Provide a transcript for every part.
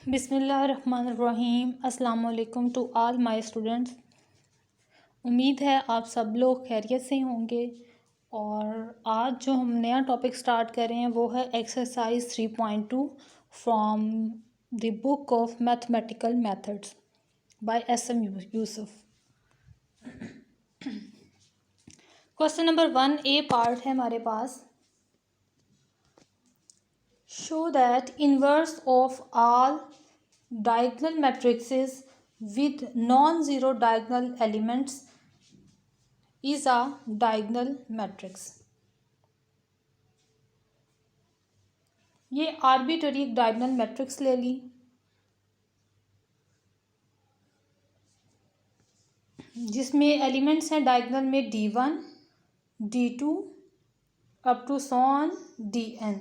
बिस्मिल्लाहिर्रहमानिर्रहीम। अस्सलाम वालेकुम टू ऑल माय स्टूडेंट्स। उम्मीद है आप सब लोग खैरियत से होंगे। और आज जो हम नया टॉपिक स्टार्ट कर रहे हैं वो है exercise 3.2 from the book of mathematical methods by SM. Yusuf. Question number 1 A part है हमारे पास। Show that inverse of all diagonal matrices with non-zero diagonal elements is a diagonal matrix। ये आर्बिट्ररी एक diagonal matrix ले ली जिसमें elements हैं diagonal में D1, D2 up to so on Dn।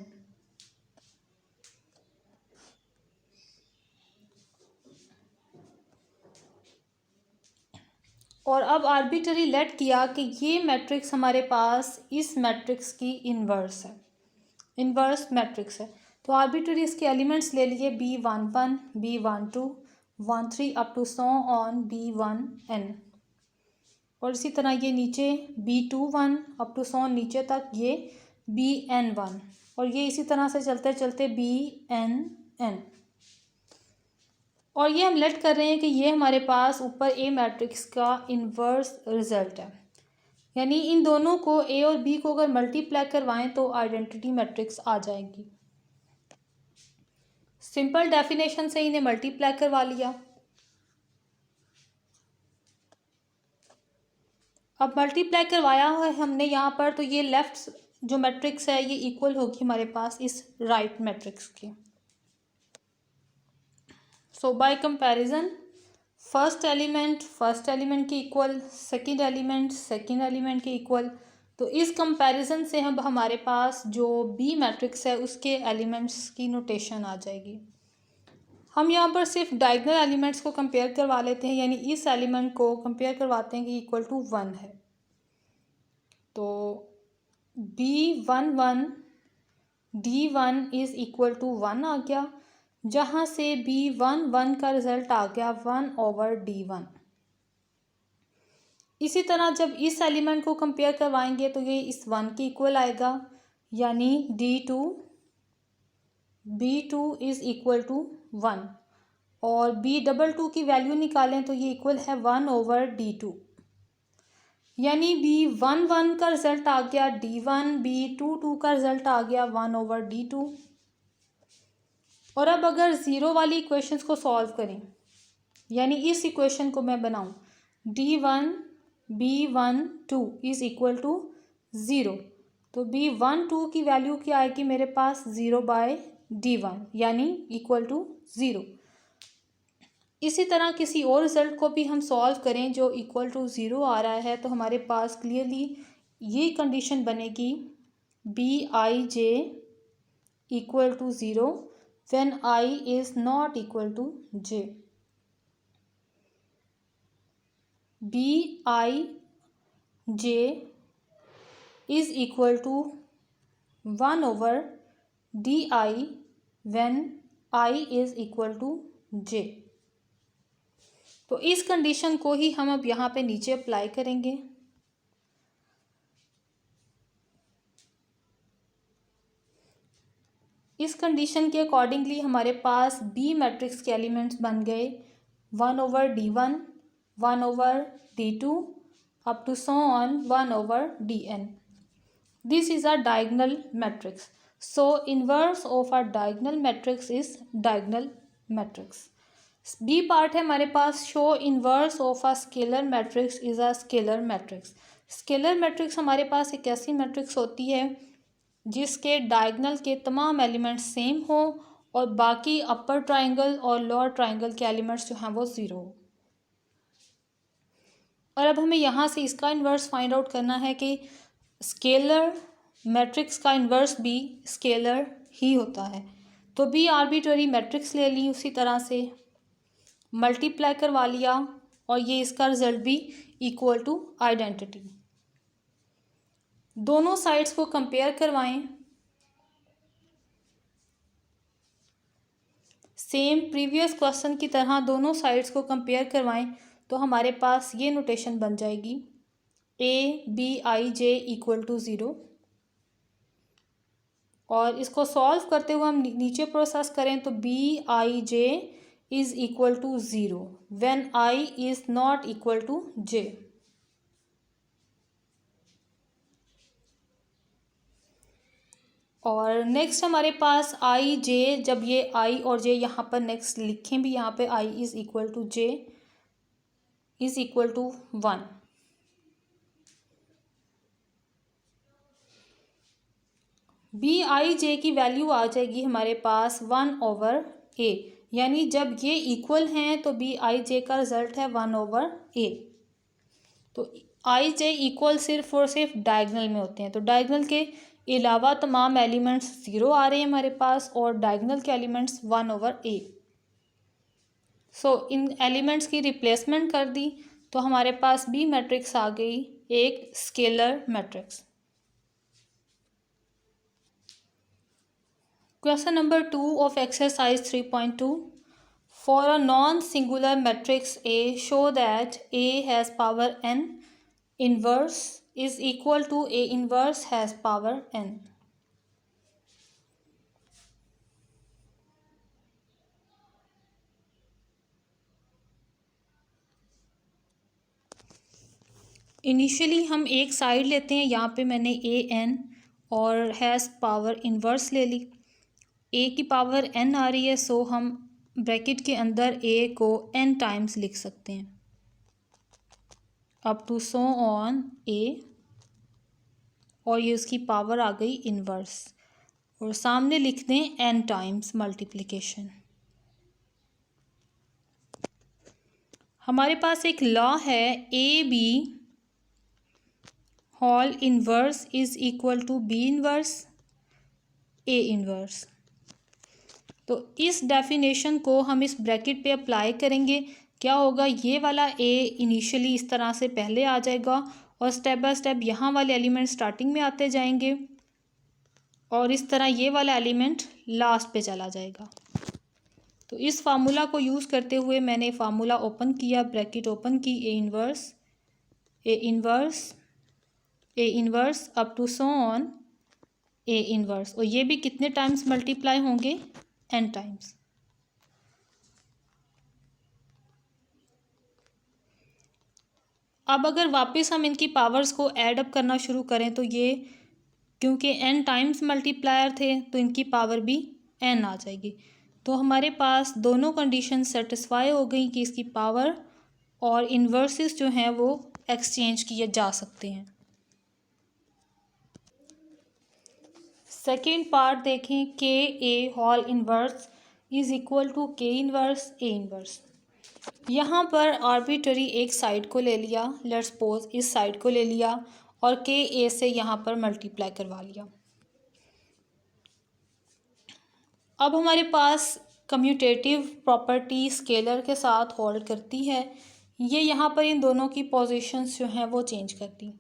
और अब आर्बिट्ररी लेट किया कि ये मैट्रिक्स हमारे पास इस मैट्रिक्स की इन्वर्स है, इन्वर्स मैट्रिक्स है। तो आर्बिट्ररी इसके एलिमेंट्स ले लिए B11, B12, 13 up to so on B1n। और इसी तरह ये नीचे B21 अप टू सो नीचे तक ये Bn1। और ये इसी तरह से चलते चलते Bnn। और ये हम लेट कर रहे हैं कि ये हमारे पास ऊपर ए मैट्रिक्स का इन्वर्स रिजल्ट है। यानी इन दोनों को ए और बी को अगर मल्टीप्लाई करवाएं तो आइडेंटिटी मैट्रिक्स आ जाएगी। सिंपल डेफिनेशन से इन्हें मल्टीप्लाई करवा लिया। अब मल्टीप्लाई करवाया है हमने यहाँ पर, तो ये लेफ्ट जो मैट्रिक्स है ये इक्वल होगी हमारे पास इस राइट मैट्रिक्स के। सो बाय कंपैरिजन फर्स्ट एलिमेंट के इक्वल, सेकंड एलिमेंट के इक्वल। तो इस कंपैरिजन से हम हमारे पास जो बी मैट्रिक्स है उसके एलिमेंट्स की नोटेशन आ जाएगी। हम यहाँ पर सिर्फ डायगोनल एलिमेंट्स को कंपेयर करवा लेते हैं, यानी इस एलिमेंट को कंपेयर करवाते हैं कि इक्वल टू 1 है। तो B11 D1 is equal to 1 आ गया, जहाँ से B11 का रिजल्ट आ गया 1/D1। इसी तरह जब इस एलिमेंट को कंपेयर करवाएंगे तो ये इस 1 के इक्वल आएगा, यानी B2 इज़ इक्वल टू 1। और B22 की वैल्यू निकालें तो ये इक्वल है 1/D2। यानी B11 का रिजल्ट आ गया D1, B22 का रिजल्ट आ गया 1/D2। और अब अगर ज़ीरो वाली इक्वेशंस को सॉल्व करें, यानी इस इक्वेशन को मैं बनाऊं D1 B12 is equal to 0, तो B12 की वैल्यू क्या आएगी मेरे पास 0/D1, यानी इक्वल टू 0। इसी तरह किसी और रिज़ल्ट को भी हम सॉल्व करें जो इक्वल टू 0 आ रहा है, तो हमारे पास क्लियरली ये कंडीशन बनेगी Bij equal to 0 when I is not equal to j। Bij is equal to 1/di when I is equal to j। तो इस कंडीशन को ही हम अब यहाँ पे नीचे अप्लाई करेंगे। इस कंडीशन के अकॉर्डिंगली हमारे पास बी मैट्रिक्स के एलिमेंट्स बन गए 1/D1, 1/D2 up to so on 1/Dn। This is a diagonal matrix. So inverse of a diagonal matrix is diagonal matrix. B part है हमारे पास, so inverse of a scalar matrix is a scalar matrix. Scalar matrix हमारे पास एक ऐसी matrix होती है जिसके डायगोनल के तमाम एलिमेंट्स सेम हो और बाकी अपर ट्राइंगल और लोअर ट्राइंगल के एलिमेंट्स जो हैं वो 0 हो। और अब हमें यहाँ से इसका इन्वर्स फाइंड आउट करना है कि स्केलर मैट्रिक्स का इन्वर्स भी स्केलर ही होता है। तो बी आर्बिट्ररी मैट्रिक्स ले ली, उसी तरह से मल्टीप्लाई करवा लिया और ये इसका रिजल्ट भी इक्वल टू आइडेंटिटी। दोनों साइड्स को कंपेयर करवाएं। सेम प्रीवियस क्वेश्चन की तरह दोनों साइड्स को कंपेयर करवाएं तो हमारे पास ये नोटेशन बन जाएगी ABij = 0। और इसको सॉल्व करते हुए हम नीचे प्रोसेस करें तो Bij = 0 when I is not equal to j। और नेक्स्ट हमारे पास आई जे, जब ये आई और जे यहाँ पर नेक्स्ट लिखें भी, यहाँ पे I is equal to J is equal to 1। Bij की वैल्यू आ जाएगी हमारे पास 1/a, यानी जब ये इक्वल हैं तो Bij का रिजल्ट है 1/a। तो Ij इक्वल सिर्फ और सिर्फ डायगनल में होते हैं, तो डायगनल के अलावा तमाम एलिमेंट्स 0 आ रहे हैं हमारे पास और डायगनल के एलिमेंट्स 1/a। सो इन एलिमेंट्स की रिप्लेसमेंट कर दी तो हमारे पास बी मैट्रिक्स आ गई, एक scalar matrix. Question number 2 of exercise 3.2, for a non singular matrix A show that A has power n inverse is equal to A inverse has power n। Initially हम एक side लेते हैं, यहाँ पे मैंने an और हैज़ पावर इन्वर्स ले ली। a की पावर n आ रही है, सो हम ब्रैकेट के अंदर a को n टाइम्स लिख सकते हैं up to so on a, और ये उसकी पावर आ गई इन्वर्स, और सामने लिख दें n टाइम्स मल्टीप्लिकेशन। हमारे पास एक लॉ है AB whole inverse is equal to B inverse A inverse. तो इस डेफिनेशन को हम इस ब्रैकेट पे अप्लाई करेंगे। क्या होगा, ये वाला A इनिशियली इस तरह से पहले आ जाएगा और स्टेप बाय स्टेप यहाँ वाले एलिमेंट स्टार्टिंग में आते जाएंगे और इस तरह ये वाला एलिमेंट लास्ट पे चला जाएगा। तो इस फार्मूला को यूज़ करते हुए मैंने फार्मूला ओपन किया, ब्रैकेट ओपन की, A inverse up to so on A inverse, और ये भी कितने टाइम्स मल्टीप्लाई होंगे, n टाइम्स। अब अगर वापस हम इनकी पावर्स को ऐड अप करना शुरू करें तो ये, क्योंकि n टाइम्स मल्टीप्लायर थे तो इनकी पावर भी n आ जाएगी। तो हमारे पास दोनों कंडीशन सेटिस्फाई हो गई कि इसकी पावर और इन्वर्सेस जो हैं वो एक्सचेंज किए जा सकते हैं। सेकेंड पार्ट देखें, K A whole inverse is equal to K inverse A inverse. यहाँ पर आर्बिट्ररी एक साइड को ले लिया, लेट्स सपोज इस साइड को ले लिया और के ए से यहाँ पर मल्टीप्लाई करवा लिया। अब हमारे पास कम्यूटेटिव प्रॉपर्टी स्केलर के साथ होल्ड करती है, ये यहाँ पर इन दोनों की पोजीशंस जो हैं वो चेंज करती।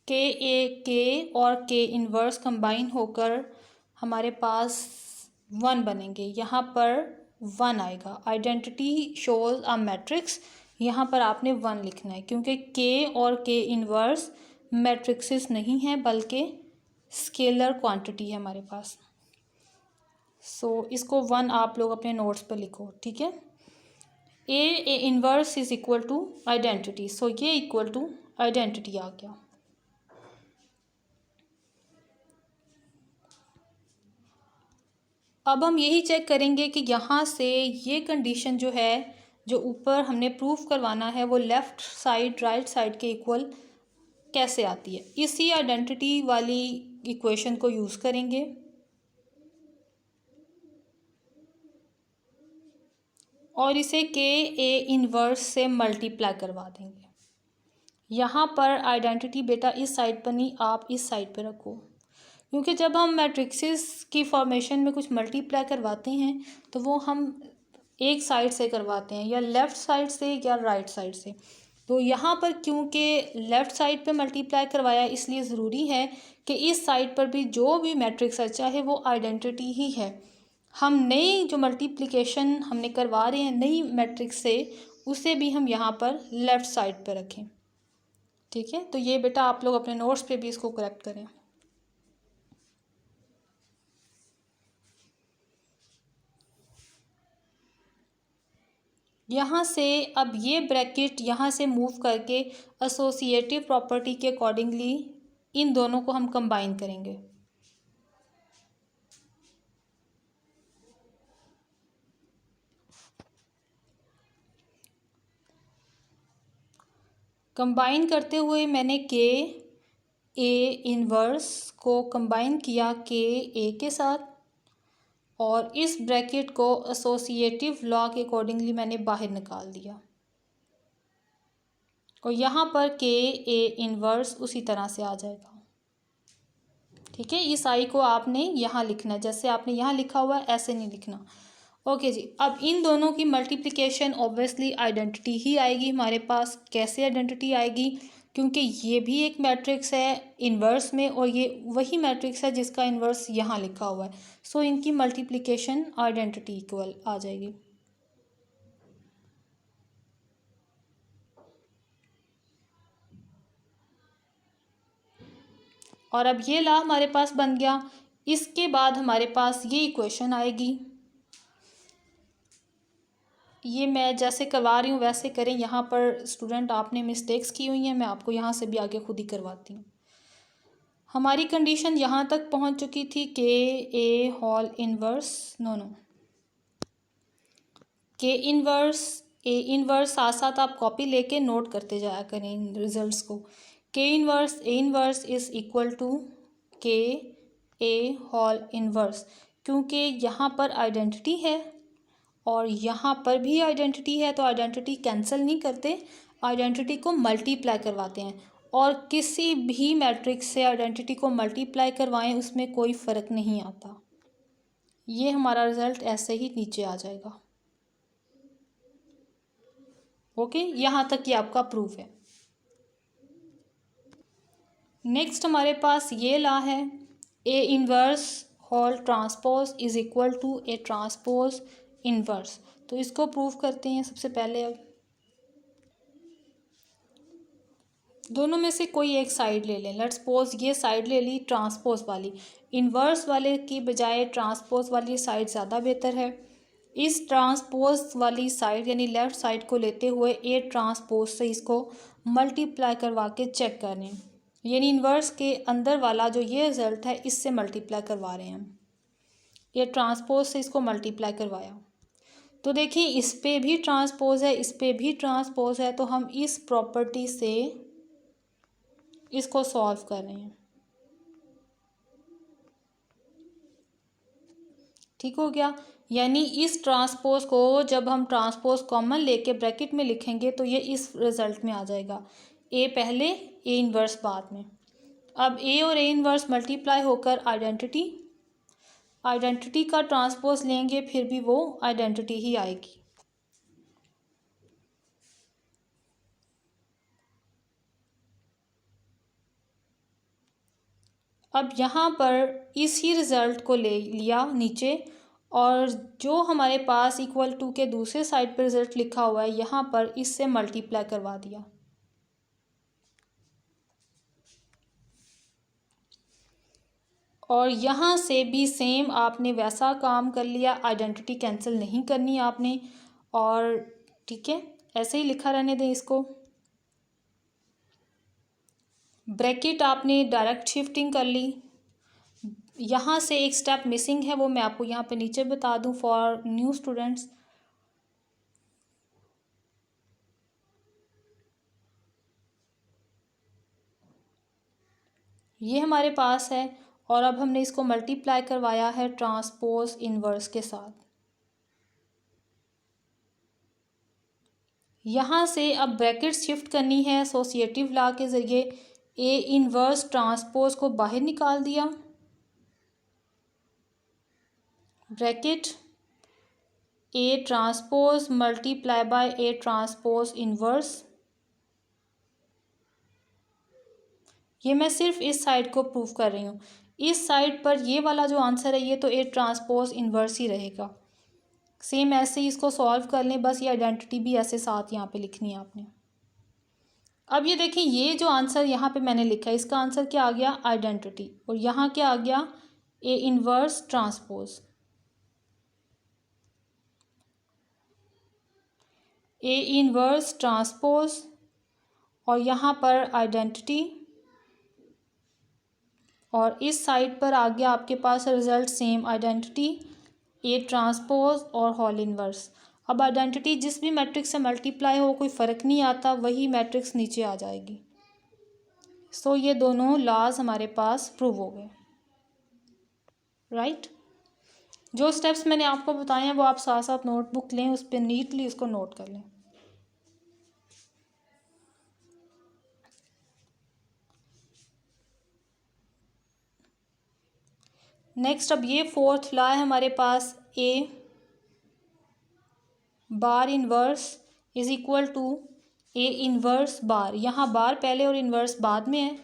के और के इन्वर्स कंबाइन होकर हमारे पास 1 बनेंगे, यहाँ पर 1 आएगा। आइडेंटिटी शोज अ मैट्रिक्स, यहाँ पर आपने 1 लिखना है क्योंकि के और के इन्वर्स मैट्रिक्सेस नहीं हैं बल्कि स्केलर क्वांटिटी है हमारे पास। सो इसको 1 आप लोग अपने नोट्स पर लिखो, ठीक है। A inverse is equal to identity, so ये इक्वल टू आइडेंटिटी आ गया। अब हम यही चेक करेंगे कि यहाँ से ये कंडीशन जो है, जो ऊपर हमने प्रूफ करवाना है, वो लेफ़्ट साइड राइट साइड के इक्वल कैसे आती है। इसी आइडेंटिटी वाली इक्वेशन को यूज़ करेंगे और इसे के ए इन्वर्स से मल्टीप्लाई करवा देंगे। यहाँ पर आइडेंटिटी बेटा इस साइड पर नहीं, आप इस साइड पर रखो, क्योंकि जब हम मैट्रिक्सेस की फॉर्मेशन में कुछ मल्टीप्लाई करवाते हैं तो वो हम एक साइड से करवाते हैं, या लेफ़्ट साइड से या राइट साइड से। तो यहाँ पर क्योंकि लेफ़्ट साइड पे मल्टीप्लाई करवाया, इसलिए ज़रूरी है कि इस साइड पर भी जो भी मैट्रिक्स है चाहे वो आइडेंटिटी ही है, हम नई जो मल्टीप्लिकेशन हमने करवा रहे हैं नई मैट्रिक्स से, उसे भी हम यहाँ पर लेफ़्ट साइड पर रखें। ठीक है, तो ये बेटा आप लोग अपने नोट्स पे भी इसको करेक्ट करें। यहाँ से अब ये ब्रैकेट यहाँ से मूव करके एसोसिएटिव प्रॉपर्टी के अकॉर्डिंगली इन दोनों को हम कंबाइन करेंगे। कंबाइन करते हुए मैंने के ए इनवर्स को कंबाइन किया के ए के साथ, और इस ब्रैकेट को एसोसिएटिव लॉ के अकॉर्डिंगली मैंने बाहर निकाल दिया, और यहाँ पर के ए इनवर्स उसी तरह से आ जाएगा। ठीक है, इस आई को आपने यहाँ लिखना है, जैसे आपने यहाँ लिखा हुआ है ऐसे नहीं लिखना। ओके जी, अब इन दोनों की मल्टीप्लिकेशन ऑब्वियसली आइडेंटिटी ही आएगी हमारे पास। कैसे आइडेंटिटी आएगी? क्योंकि ये भी एक मैट्रिक्स है इन्वर्स में, और ये वही मैट्रिक्स है जिसका इन्वर्स यहाँ लिखा हुआ है। सो इनकी मल्टीप्लिकेशन आइडेंटिटी इक्वल आ जाएगी। और अब ये ला हमारे पास बन गया। इसके बाद हमारे पास ये इक्वेशन आएगी। ये मैं जैसे करवा रही हूँ वैसे करें। यहाँ पर स्टूडेंट आपने मिस्टेक्स की हुई हैं, मैं आपको यहाँ से भी आगे खुद ही करवाती हूँ। हमारी कंडीशन यहाँ तक पहुँच चुकी थी के ए होल इनवर्स के इनवर्स ए इनवर्स, साथ साथ आप कॉपी लेके नोट करते जाया करें इन रिजल्ट्स को। K inverse A inverse is equal to k A whole inverse, क्योंकि यहाँ पर आइडेंटिटी है और यहाँ पर भी आइडेंटिटी है, तो आइडेंटिटी कैंसिल नहीं करते, आइडेंटिटी को मल्टीप्लाई करवाते हैं। और किसी भी मैट्रिक्स से आइडेंटिटी को मल्टीप्लाई करवाएं, उसमें कोई फ़र्क नहीं आता। ये हमारा रिज़ल्ट ऐसे ही नीचे आ जाएगा। ओके, यहाँ तक ये आपका प्रूफ है। नेक्स्ट हमारे पास ये ला है, A inverse whole transpose is equal to A transpose inverse. तो इसको प्रूव करते हैं सबसे पहले। अब दोनों में से कोई एक साइड ले लें। लेट्स सपोज ये साइड ले ली ट्रांसपोज वाली, इन्वर्स वाले की बजाय ट्रांसपोज वाली साइड ज़्यादा बेहतर है। इस ट्रांसपोज वाली साइड यानी लेफ़्ट साइड को लेते हुए ए ट्रांसपोज से इसको मल्टीप्लाई करवा के चेक करें, यानी इन्वर्स के अंदर वाला जो ये रिज़ल्ट है इससे मल्टीप्लाई करवा रहे हैं हम। ये ट्रांसपोज से इसको मल्टीप्लाई करवाया, तो देखिए इस पे भी ट्रांसपोज है, इस पे भी ट्रांसपोज है, तो हम इस प्रॉपर्टी से इसको सॉल्व कर रहे हैं। ठीक हो गया, यानी इस ट्रांसपोज को जब हम ट्रांसपोज कॉमन लेके ब्रैकेट में लिखेंगे तो ये इस रिज़ल्ट में आ जाएगा, ए पहले ए इन्वर्स बाद में। अब ए और ए इन्वर्स मल्टीप्लाई होकर आइडेंटिटी का ट्रांसपोज लेंगे, फिर भी वो आइडेंटिटी ही आएगी। अब यहाँ पर इसी रिज़ल्ट को ले लिया नीचे, और जो हमारे पास इक्वल टू के दूसरे साइड पर रिज़ल्ट लिखा हुआ है यहाँ पर इससे मल्टीप्लाई करवा दिया। और यहाँ से भी सेम आपने वैसा काम कर लिया, आइडेंटिटी कैंसिल नहीं करनी आपने। और ठीक है, ऐसे ही लिखा रहने दें इसको। ब्रैकेट आपने डायरेक्ट शिफ्टिंग कर ली। यहाँ से एक स्टेप मिसिंग है, वो मैं आपको यहाँ पे नीचे बता दूँ फॉर न्यू स्टूडेंट्स। ये हमारे पास है, और अब हमने इसको मल्टीप्लाई करवाया है ट्रांसपोज इन्वर्स के साथ। यहाँ से अब ब्रैकेट शिफ्ट करनी है एसोसिएटिव लॉ के ज़रिए। ए इन्वर्स ट्रांसपोज को बाहर निकाल दिया, bracket A transpose multiply by A transpose inverse. ये मैं सिर्फ इस साइड को प्रूव कर रही हूँ। इस साइड पर ये वाला जो आंसर है ये तो ए ट्रांसपोज इन्वर्स ही रहेगा। सेम ऐसे ही इसको सॉल्व कर लें, बस ये आइडेंटिटी भी ऐसे साथ यहाँ पे लिखनी है आपने। अब ये देखें, ये जो आंसर यहाँ पे मैंने लिखा है इसका आंसर क्या आ गया, आइडेंटिटी, और यहाँ क्या आ गया, A inverse transpose. A inverse transpose और यहाँ पर आइडेंटिटी, और इस साइड पर आ गया आपके पास result same, identity, A transpose और होल इन्वर्स। अब आइडेंटिटी जिस भी मैट्रिक्स से मल्टीप्लाई हो कोई फ़र्क नहीं आता, वही मैट्रिक्स नीचे आ जाएगी। सो ये दोनों लॉज हमारे पास प्रूव हो गए, राइट। जो स्टेप्स मैंने आपको बताए हैं वो आप साथ साथ नोटबुक लें, उस पर नीटली उसको नोट कर लें। नेक्स्ट, अब ये फोर्थ लॉ है हमारे पास, A bar inverse is equal to A inverse bar. यहाँ बार पहले और इन्वर्स बाद में है,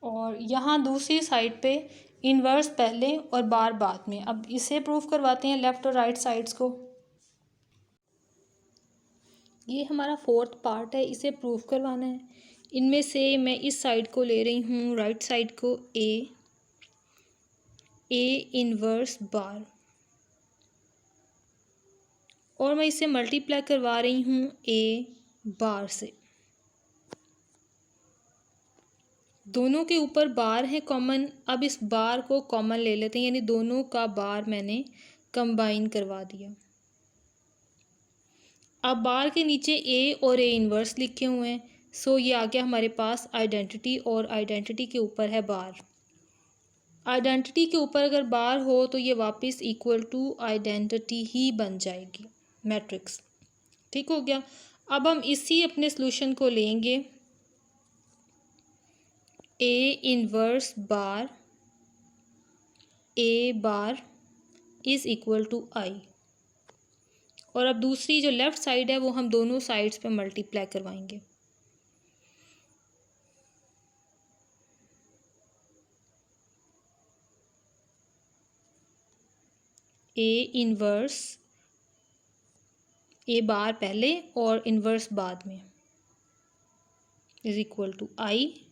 और यहाँ दूसरी साइड पे इन्वर्स पहले और बार बाद में। अब इसे प्रूफ करवाते हैं लेफ़्ट और राइट साइड्स को। ये हमारा फोर्थ पार्ट है, इसे प्रूफ करवाना है। इनमें से मैं इस साइड को ले रही हूँ, राइट साइड को, ए इन्वर्स बार, और मैं इसे मल्टीप्लाई करवा रही हूँ ए बार से। दोनों के ऊपर बार है कॉमन, अब इस बार को कॉमन ले लेते हैं, यानी दोनों का बार मैंने कंबाइन करवा दिया। अब बार के नीचे ए और ए इन्वर्स लिखे हुए हैं, सो ये आ गया हमारे पास आइडेंटिटी, और आइडेंटिटी के ऊपर है बार। आइडेंटिटी के ऊपर अगर बार हो तो ये वापस इक्वल टू आइडेंटिटी ही बन जाएगी मैट्रिक्स, ठीक हो गया। अब हम इसी अपने सॉल्यूशन को लेंगे, A inverse bar A bar is equal to I, और अब दूसरी जो लेफ़्ट साइड है वो हम दोनों साइड्स पे मल्टीप्लाई करवाएंगे। ए इन्वर्स ए बार पहले और इन्वर्स बाद में इज़ इक्वल टू आई,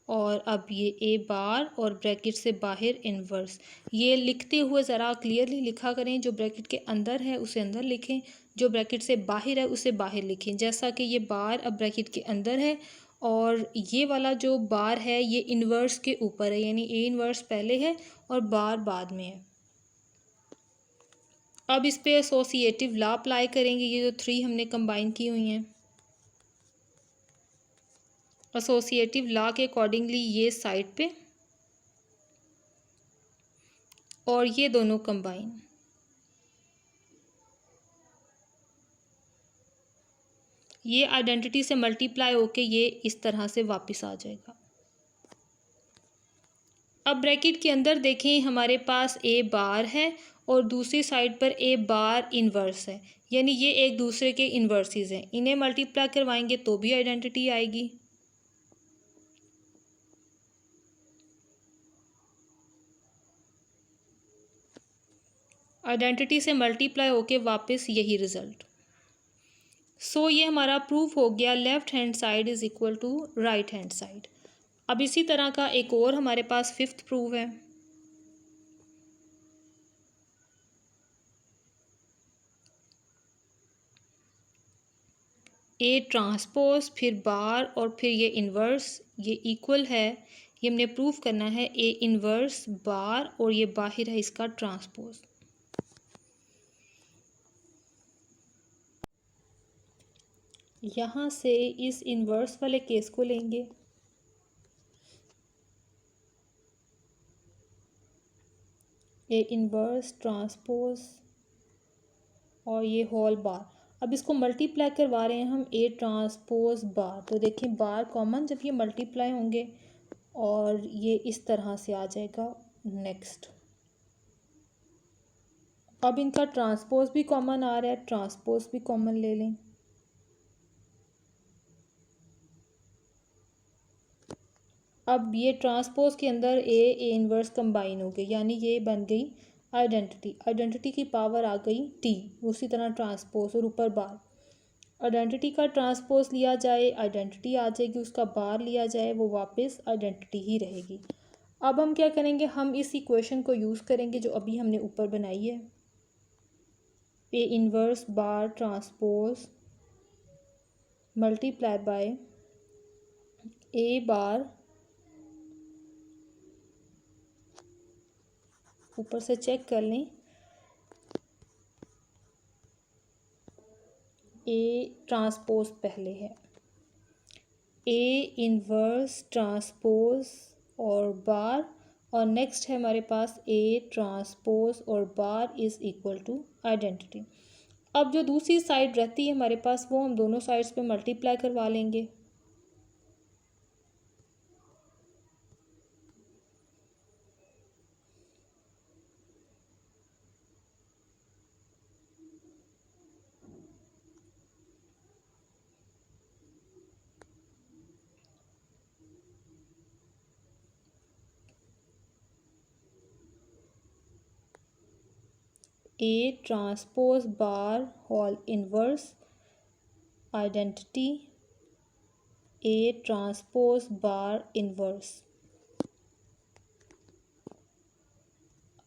और अब ये ए बार और ब्रैकेट से बाहर इन्वर्स। ये लिखते हुए ज़रा क्लियरली लिखा करें, जो ब्रैकेट के अंदर है उसे अंदर लिखें, जो ब्रैकेट से बाहर है उसे बाहर लिखें। जैसा कि ये बार अब ब्रैकेट के अंदर है और ये वाला जो बार है ये इन्वर्स के ऊपर है, यानी ए इन्वर्स पहले है और बार बाद में है। अब इस पे एसोसिएटिव लॉ अप्लाई करेंगे, ये जो थ्री हमने कंबाइन की हुई हैं, एसोसिएटिव लॉ के अकॉर्डिंगली ये साइड पे और ये दोनों कंबाइन। ये आइडेंटिटी से मल्टीप्लाई होके ये इस तरह से वापस आ जाएगा। अब ब्रैकेट के अंदर देखें हमारे पास ए बार है और दूसरी साइड पर ए बार इन्वर्स है, यानी ये एक दूसरे के इन्वर्सेस हैं। इन्हें मल्टीप्लाई करवाएंगे तो भी आइडेंटिटी आएगी। आइडेंटिटी से मल्टीप्लाई होके वापस यही रिजल्ट। सो ये हमारा प्रूफ हो गया, left hand side is equal to right hand side. अब इसी तरह का एक और हमारे पास फिफ्थ प्रूफ है। ए ट्रांसपोज फिर बार और फिर ये इन्वर्स, ये इक्वल है, ये हमने प्रूफ करना है। ए इन्वर्स बार और ये बाहर है इसका ट्रांसपोज। यहाँ से इस इन्वर्स वाले केस को लेंगे, ए इन्वर्स ट्रांसपोज और ये होल बार। अब इसको मल्टीप्लाई करवा रहे हैं हम ए ट्रांसपोज बार, तो देखें बार कॉमन जब ये मल्टीप्लाई होंगे और ये इस तरह से आ जाएगा। नेक्स्ट, अब इनका ट्रांसपोज भी कॉमन आ रहा है, ट्रांसपोज भी कॉमन ले लें। अब ये ट्रांसपोज के अंदर ए इनवर्स कंबाइन हो गई, यानी ये बन गई आइडेंटिटी। आइडेंटिटी की पावर आ गई टी। उसी तरह ट्रांसपोज और ऊपर बार, आइडेंटिटी का ट्रांसपोज लिया जाए आइडेंटिटी आ जाएगी, उसका बार लिया जाए वो वापस आइडेंटिटी ही रहेगी। अब हम क्या करेंगे, हम इस इक्वेशन को यूज़ करेंगे जो अभी हमने ऊपर बनाई है, A inverse bar transpose multiply by A bar, ऊपर से चेक कर लें, ए ट्रांसपोज पहले है, ए इनवर्स ट्रांसपोज और बार, और नेक्स्ट है हमारे पास ए ट्रांसपोज और बार इज़ इक्वल टू आइडेंटिटी। अब जो दूसरी साइड रहती है हमारे पास वो हम दोनों साइड्स पे मल्टीप्लाई करवा लेंगे। A transpose bar whole inverse identity A transpose bar inverse.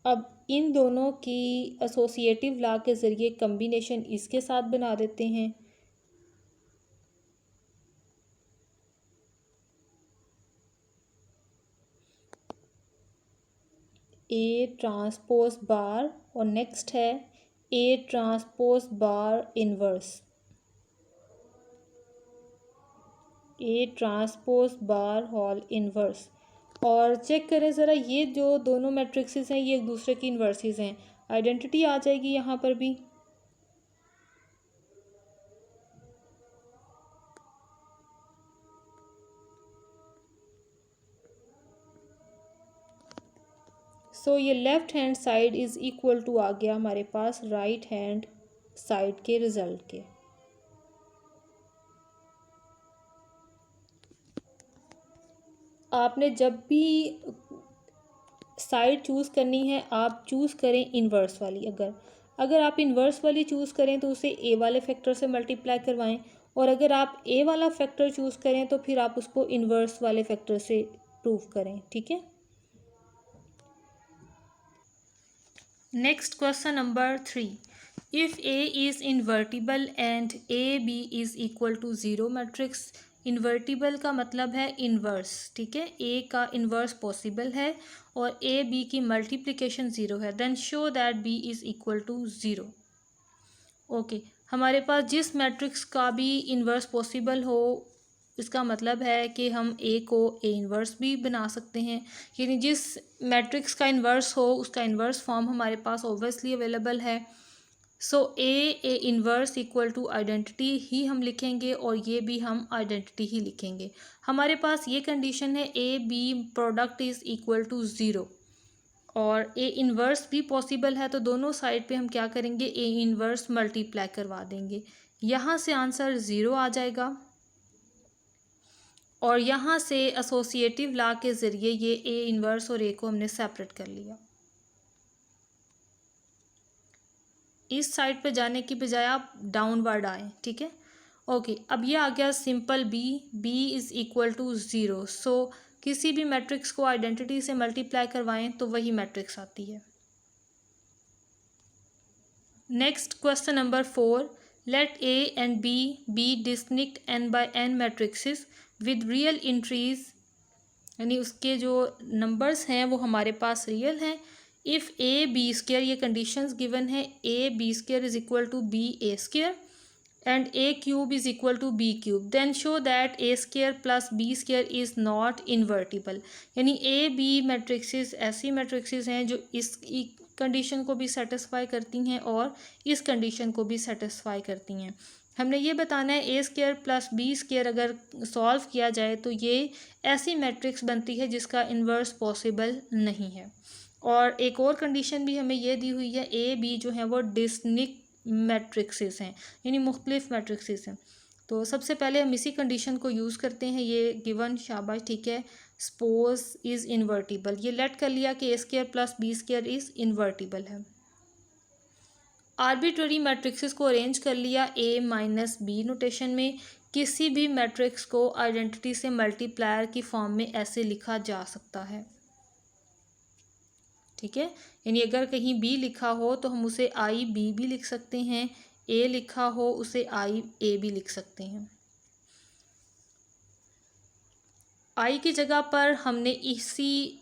अब इन दोनों की एसोसिएटिव लॉ के ज़रिए कम्बिनेशन इसके साथ बना देते हैं, ए ट्रांसपोज बार और नेक्स्ट है A transpose bar inverse, A transpose bar whole inverse. और चेक करें ज़रा, ये जो दोनों मैट्रिक्सेस हैं ये एक दूसरे की इन्वर्सेस हैं, आइडेंटिटी आ जाएगी यहाँ पर भी। सो ये left hand side is equal to आ गया हमारे पास राइट हैंड साइड के रिजल्ट के। आपने जब भी साइड चूज़ करनी है आप चूज़ करें इन्वर्स वाली। अगर आप इन्वर्स वाली चूज़ करें तो उसे ए वाले फैक्टर से मल्टीप्लाई करवाएं, और अगर आप ए वाला फैक्टर चूज़ करें तो फिर आप उसको इन्वर्स वाले फैक्टर से प्रूव करें। ठीक है। Next question number 3, if A is invertible and A B is equal to zero matrix. Invertible का मतलब है इन्वर्स, ठीक है, ए का इन्वर्स पॉसिबल है और ए बी की मल्टीप्लिकेशन ज़ीरो है, then show that B is equal to zero. Okay, हमारे पास जिस मैट्रिक्स का भी इन्वर्स पॉसिबल हो इसका मतलब है कि हम ए को ए इन्वर्स भी बना सकते हैं, यानी जिस मैट्रिक्स का इन्वर्स हो उसका इन्वर्स फॉर्म हमारे पास ऑब्वियसली अवेलेबल है। So A inverse equal to identity ही हम लिखेंगे और ये भी हम आइडेंटिटी ही लिखेंगे। हमारे पास ये कंडीशन है A B product is equal to zero और ए इन्वर्स भी पॉसिबल है, तो दोनों साइड पे हम क्या करेंगे, ए इन्वर्स मल्टीप्लाई करवा देंगे। यहाँ से आंसर ज़ीरो आ जाएगा और यहाँ से एसोसिएटिव लॉ के ज़रिए ये ए इन्वर्स और ए को हमने सेपरेट कर लिया। इस साइड पे जाने की बजाय आप डाउनवर्ड आए, ठीक है। ओके, अब ये आ गया simple B is equal to zero. सो किसी भी मैट्रिक्स को आइडेंटिटी से मल्टीप्लाई करवाएं तो वही मैट्रिक्स आती है। Next question number 4, let A and B be distinct n by n matrices with real entries, यानी उसके जो नंबर्स हैं वो हमारे पास रियल हैं। इफ़ ए बी स्क्र, ये कंडीशंस गिवन है, A B square is equal to B A square and A cube is equal to B cube, then show that A square plus B square is not invertible. यानी A B matrixes ऐसी matrixes हैं जो इस condition को भी satisfy करती हैं और इस कंडीशन को भी सेटिस्फाई करती हैं। हमने ये बताना है ए स्क्र प्लस बी स्क्र अगर सॉल्व किया जाए तो ये ऐसी मैट्रिक्स बनती है जिसका इन्वर्स पॉसिबल नहीं है। और एक और कंडीशन भी हमें ये दी हुई है, ए बी जो है वो डिस्टिंक्ट मैट्रिक्सेस हैं, यानी मुख्तलिफ मैट्रिक्सेस हैं। तो सबसे पहले हम इसी कंडीशन को यूज़ करते हैं, ये गिवन, शाबाश, ठीक है। सपोज इज़ इन्वर्टिबल, ये लेट कर लिया कि A square plus B square is invertible है। आर्बिट्ररी मैट्रिक्सेस को अरेंज कर लिया ए माइनस बी नोटेशन में। किसी भी मैट्रिक्स को आइडेंटिटी से मल्टीप्लायर की फॉर्म में ऐसे लिखा जा सकता है, ठीक है। यानी अगर कहीं बी लिखा हो तो हम उसे आई बी भी लिख सकते हैं, ए लिखा हो उसे आई ए भी लिख सकते हैं। आई की जगह पर हमने इसी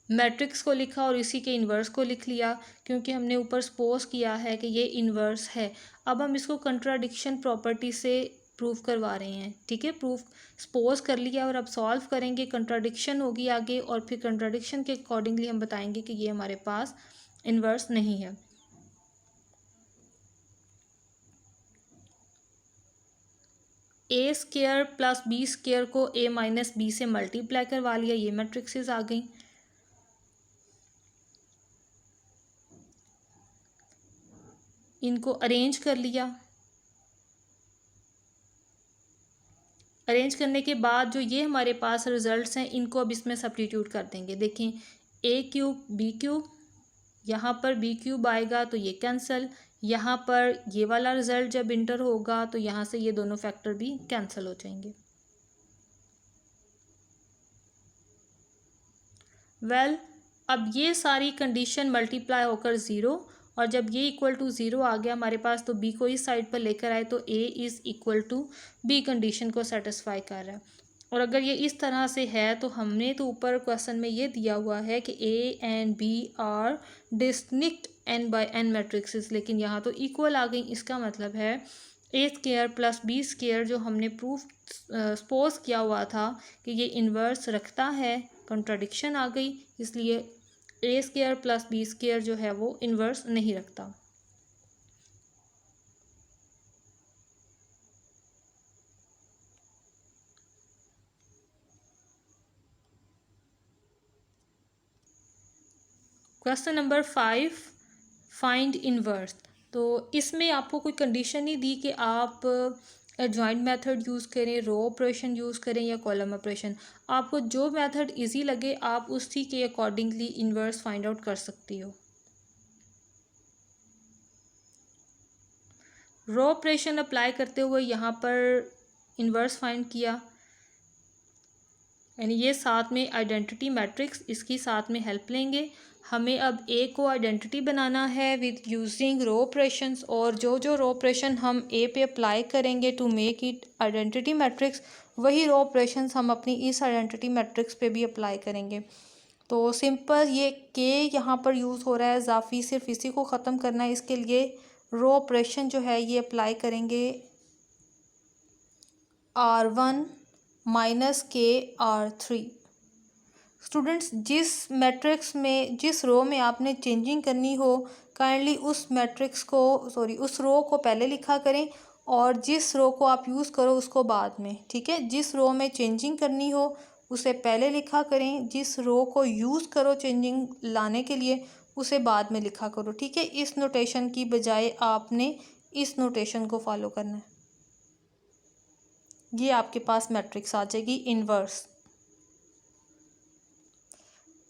मैट्रिक्स को लिखा और इसी के इन्वर्स को लिख लिया, क्योंकि हमने ऊपर सपोज किया है कि ये इन्वर्स है। अब हम इसको कंट्राडिक्शन प्रॉपर्टी से प्रूफ करवा रहे हैं, ठीक है। प्रूफ सपोज कर लिया और अब सॉल्व करेंगे, कंट्राडिक्शन होगी आगे और फिर कंट्राडिक्शन के अकॉर्डिंगली हम बताएंगे कि ये हमारे पास इन्वर्स नहीं है। A square plus B square को ए माइनस बी से मल्टीप्लाई करवा लिया, ये मैट्रिक्सेस आ गई। इनको अरेंज कर लिया। अरेंज करने के बाद जो ये हमारे पास रिजल्ट्स हैं इनको अब इसमें सब्स्टिट्यूट कर देंगे। देखें ए क्यूब बी क्यूब, यहाँ पर बी क्यूब आएगा तो ये कैंसिल, यहाँ पर ये वाला रिजल्ट जब इंटर होगा तो यहाँ से ये दोनों फैक्टर भी कैंसिल हो जाएंगे। वेल अब ये सारी कंडीशन मल्टीप्लाई होकर ज़ीरो, और जब ये इक्वल टू ज़ीरो आ गया हमारे पास तो बी को इस साइड पर लेकर आए तो A is equal to B condition को सेटिस्फाई कर रहा है। और अगर ये इस तरह से है तो हमने तो ऊपर क्वेश्चन में ये दिया हुआ है कि A and B are distinct N by N matrices, लेकिन यहाँ तो इक्वल आ गई। इसका मतलब है A square plus B square जो हमने प्रूफ सपोज किया हुआ था कि ये इन्वर्स रखता है, कंट्राडिक्शन आ गई, इसलिए ए स्क्वायर प्लस बी स्क्वायर जो है वो इन्वर्स नहीं रखता। Question number 5, find inverse. तो इसमें आपको कोई कंडीशन नहीं दी कि आप एडजॉइंट मेथड यूज़ करें, रो ऑपरेशन यूज़ करें या कॉलम ऑपरेशन। आपको जो मेथड इजी लगे आप उसी के अकॉर्डिंगली इन्वर्स फाइंड आउट कर सकती हो। रो ऑपरेशन अप्लाई करते हुए यहाँ पर इन्वर्स फाइंड किया, यानी ये साथ में आइडेंटिटी मैट्रिक्स, इसकी साथ में हेल्प लेंगे। हमें अब ए को आइडेंटिटी बनाना है विद यूजिंग रो ऑपरेशंस, और जो जो रो ऑपरेशन हम ए पे अप्लाई करेंगे to make it identity matrix, वही रो ऑपरेशंस हम अपनी इस आइडेंटिटी मैट्रिक्स पे भी अप्लाई करेंगे। तो सिंपल ये के यहाँ पर यूज़ हो रहा है, इजाफी सिर्फ इसी को ख़त्म करना है। इसके लिए रो ऑपरेशन जो है ये अप्लाई करेंगे R1 माइनस के R3। स्टूडेंट्स जिस मैट्रिक्स में जिस रो में आपने चेंजिंग करनी हो काइंडली उस मैट्रिक्स को उस रो को पहले लिखा करें और जिस रो को आप यूज़ करो उसको बाद में, ठीक है। जिस रो में चेंजिंग करनी हो उसे पहले लिखा करें, जिस रो को यूज़ करो चेंजिंग लाने के लिए उसे बाद में लिखा करो, ठीक है। इस नोटेशन की बजाय आपने इस नोटेशन को फॉलो करना है। ये आपके पास मैट्रिक्स आ जाएगी इन्वर्स।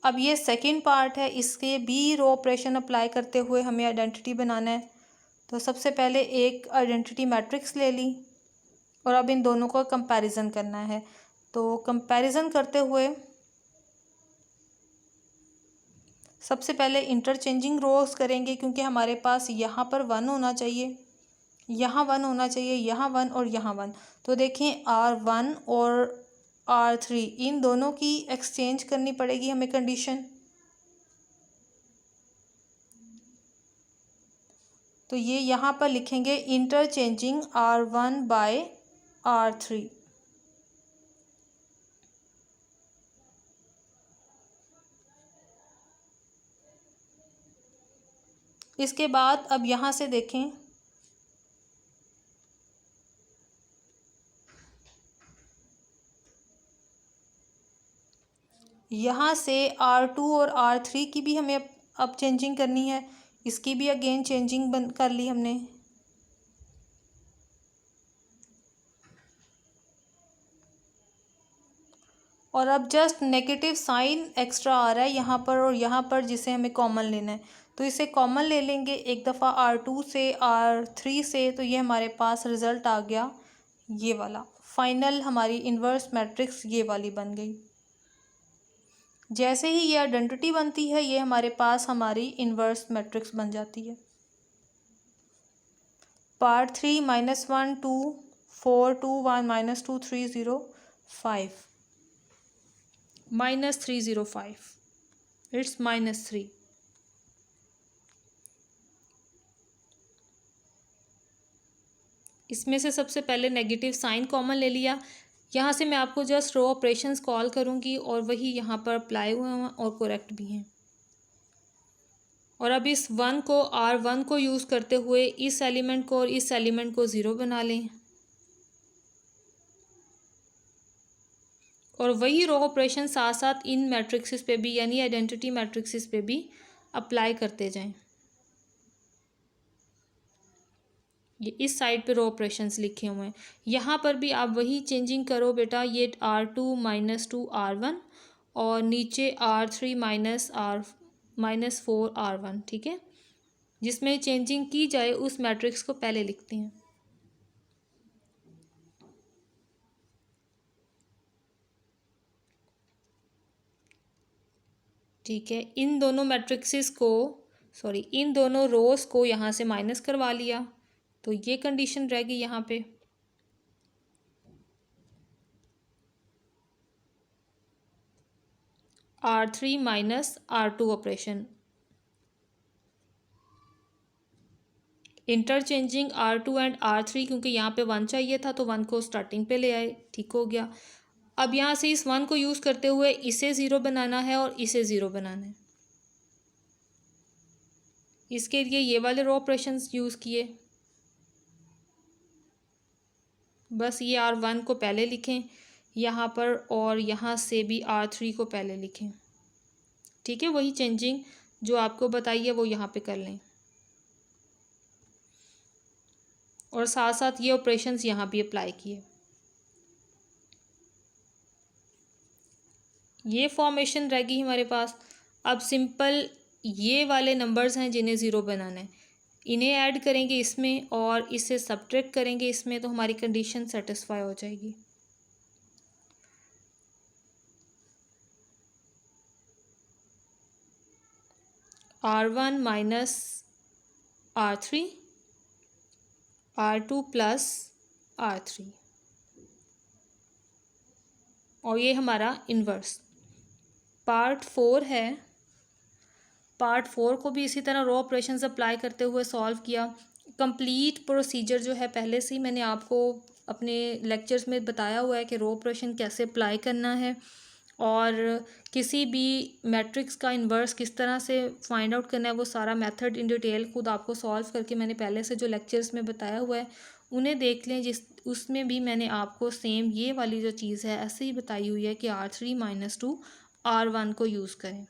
अब ये सेकंड पार्ट है, इसके भी रो ऑपरेशन अप्लाई करते हुए हमें आइडेंटिटी बनाना है। तो सबसे पहले एक आइडेंटिटी मैट्रिक्स ले ली और अब इन दोनों का कंपैरिजन करना है। तो कंपैरिजन करते हुए सबसे पहले इंटरचेंजिंग रोज करेंगे, क्योंकि हमारे पास यहाँ पर 1 होना चाहिए, यहाँ 1 होना चाहिए, यहाँ 1 और यहाँ 1। तो देखें R1 और R3 इन दोनों की एक्सचेंज करनी पड़ेगी हमें कंडीशन। तो ये यहाँ पर लिखेंगे इंटरचेंजिंग R1 बाय R3। इसके बाद अब यहाँ से देखें यहाँ से R2 और R3 की भी हमें अब चेंजिंग करनी है, इसकी भी अगेन चेंजिंग बंद कर ली हमने। और अब जस्ट नेगेटिव साइन एक्स्ट्रा आ रहा है यहाँ पर और यहाँ पर, जिसे हमें कॉमन लेना है। तो इसे कॉमन ले लेंगे एक दफ़ा R2 से R3 से, तो ये हमारे पास रिज़ल्ट आ गया ये वाला। फाइनल हमारी इन्वर्स मैट्रिक्स ये वाली बन गई। जैसे ही ये आइडेंटिटी बनती है, ये हमारे पास हमारी इन्वर्स मैट्रिक्स बन जाती है। Part 3 -1 2 4 2 1 -2 3 0 5 -305 it's -3। इसमें से सबसे पहले नेगेटिव साइन कॉमन ले लिया। यहाँ से मैं आपको जस्ट रो ऑपरेशंस कॉल करूँगी और वही यहाँ पर अप्लाई हुए हैं और करेक्ट भी हैं। और अब इस 1 को R1 को यूज़ करते हुए इस एलिमेंट को और इस एलिमेंट को 0 बना लें और वही रो ऑपरेशन साथ साथ इन मैट्रिक्सेस पे भी, यानी आइडेंटिटी मैट्रिक्सेस पे भी अप्लाई करते जाएं। ये इस साइड पे रो ऑपरेशंस लिखे हुए हैं। यहाँ पर भी आप वही चेंजिंग करो बेटा। ये R2 -2 R1 और नीचे R3 -4 R1, ठीक है। जिसमें चेंजिंग की जाए उस मैट्रिक्स को पहले लिखते हैं। ठीक है, इन दोनों मैट्रिक्सेस को इन दोनों रोज को यहाँ से माइनस करवा लिया, तो ये कंडीशन रह गई यहाँ पे। R3 -R2 operation, interchanging R2 and R3, क्योंकि यहाँ पे 1 चाहिए था तो 1 को स्टार्टिंग पे ले आए, ठीक हो गया। अब यहाँ से इस 1 को यूज़ करते हुए इसे 0 बनाना है और इसे 0 बनाना है। इसके लिए ये वाले रो ऑपरेशंस यूज़ किए। बस ये R1 को पहले लिखें यहाँ पर और यहाँ से भी R3 को पहले लिखें, ठीक है। वही चेंजिंग जो आपको बताई है वो यहाँ पे कर लें और साथ साथ ये ऑपरेशंस यहाँ भी अप्लाई किए। ये फॉर्मेशन रह गई हमारे पास। अब सिंपल ये वाले नंबर्स हैं जिन्हें 0 बनाना है, इन्हें ऐड करेंगे इसमें और इसे सब्ट्रैक्ट करेंगे इसमें, तो हमारी कंडीशन सेटिस्फाई हो जाएगी। R1 -R3 R2 + R3 और ये हमारा इन्वर्स। पार्ट 4 है। पार्ट 4 को भी इसी तरह रो ऑपरेशंस अप्लाई करते हुए सॉल्व किया। कंप्लीट प्रोसीजर जो है पहले से ही मैंने आपको अपने लेक्चर्स में बताया हुआ है कि रो ऑपरेशन कैसे अप्लाई करना है और किसी भी मैट्रिक्स का इन्वर्स किस तरह से फाइंड आउट करना है, वो सारा मेथड इन डिटेल खुद आपको सॉल्व करके मैंने पहले से जो लेक्चर्स में बताया हुआ है उन्हें देख लें। उसमें भी मैंने आपको सेम ये वाली जो चीज़ है ऐसे ही बताई हुई है कि R3 -2 R1 को यूज़ करें।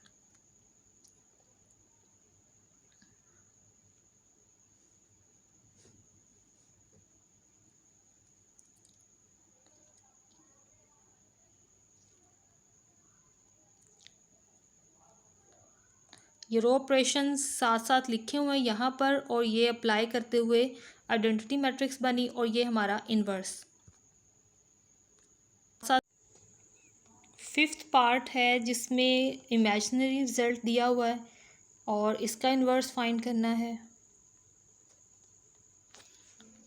ये रो ऑपरेशन साथ साथ लिखे हुए हैं यहाँ पर और ये अप्लाई करते हुए आइडेंटिटी मैट्रिक्स बनी और ये हमारा इन्वर्स। साथ 5th पार्ट है जिसमें इमेजिनरी रिजल्ट दिया हुआ है और इसका इन्वर्स फाइंड करना है।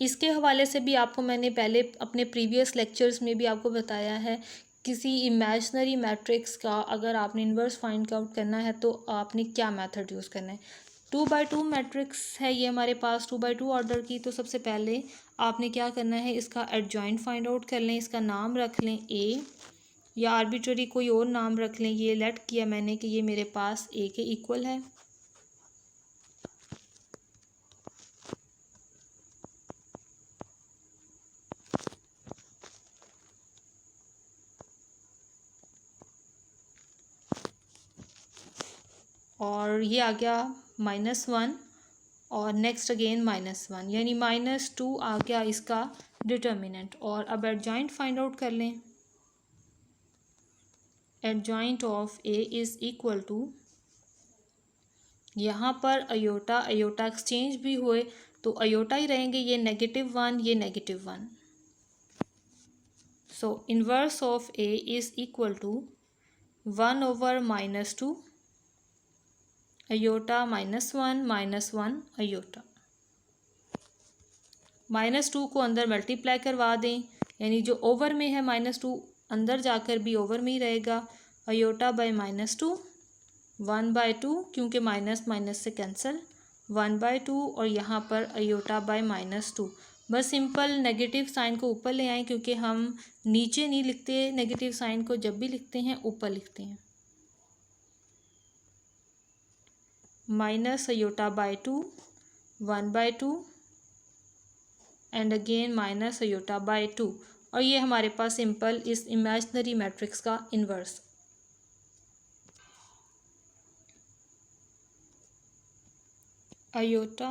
इसके हवाले से भी आपको मैंने पहले अपने प्रीवियस लेक्चर्स में भी आपको बताया है, किसी इमेजिनरी मैट्रिक्स का अगर आपने इन्वर्स फाइंड आउट करना है तो आपने क्या मेथड यूज़ करना है। 2x2 मैट्रिक्स है ये हमारे पास 2x2 ऑर्डर की। तो सबसे पहले आपने क्या करना है, इसका एडजॉइंट फाइंड आउट कर लें। इसका नाम रख लें A या आर्बिट्ररी कोई और नाम रख लें। ये लेट किया मैंने कि ये मेरे पास A के इक्वल है। और ये आ गया -1 और नेक्स्ट अगेन -1, यानी -2 आ गया इसका डिटर्मिनेंट। और अब एडजॉइंट फाइंड आउट कर लें। Adjoint of A is equal to, यहाँ पर अयोटा अयोटा एक्सचेंज भी हुए तो अयोटा ही रहेंगे, ये -1 ये -1। So inverse of A is equal to 1/-2 iota -1 -1 iota. -2 को अंदर मल्टीप्लाई करवा दें, यानी जो ओवर में है -2 अंदर जाकर भी ओवर में ही रहेगा। अयोटा बाय -2 1/2, क्योंकि माइनस माइनस से कैंसिल, 1/2 और यहाँ पर अयोटा बाय -2। बस सिंपल नेगेटिव साइन को ऊपर ले आएँ, क्योंकि हम नीचे नहीं लिखते नेगेटिव साइन को, जब भी लिखते हैं ऊपर लिखते हैं। Minus iota by 2 1/2 and again minus iota by 2, और ये हमारे पास सिंपल इस इमेजिनरी मैट्रिक्स का inverse. Iota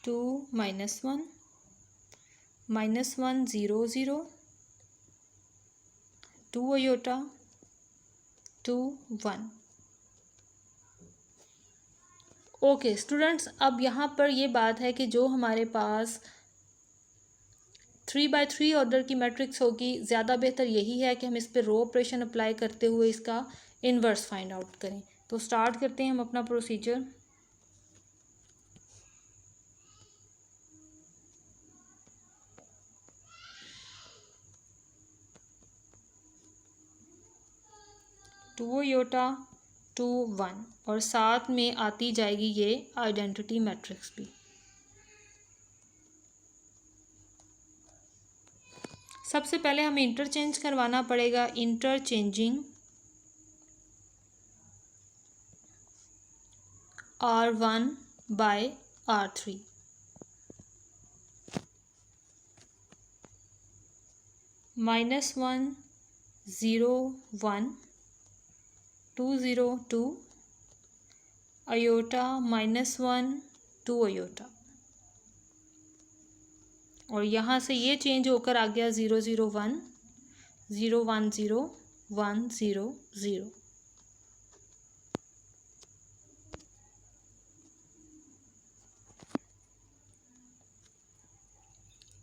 2 -1 -1 0 0 2 iota 2 1। Okay students, अब यहाँ पर ये बात है कि जो हमारे पास 3/3 ऑर्डर की मैट्रिक्स होगी, ज़्यादा बेहतर यही है कि हम इस पर रो ऑपरेशन अप्लाई करते हुए इसका इन्वर्स फाइंड आउट करें। तो स्टार्ट करते हैं हम अपना प्रोसीजर। टू अयोटा 2 1 और साथ में आती जाएगी ये आइडेंटिटी मैट्रिक्स भी। सबसे पहले हमें इंटरचेंज करवाना पड़ेगा, interchanging R1 bye R3। -1 0 1 2 0 2 aorta -1 2 aorta, और यहाँ से ये चेंज होकर आ गया 0 0 1 0 1 0 1 0 0।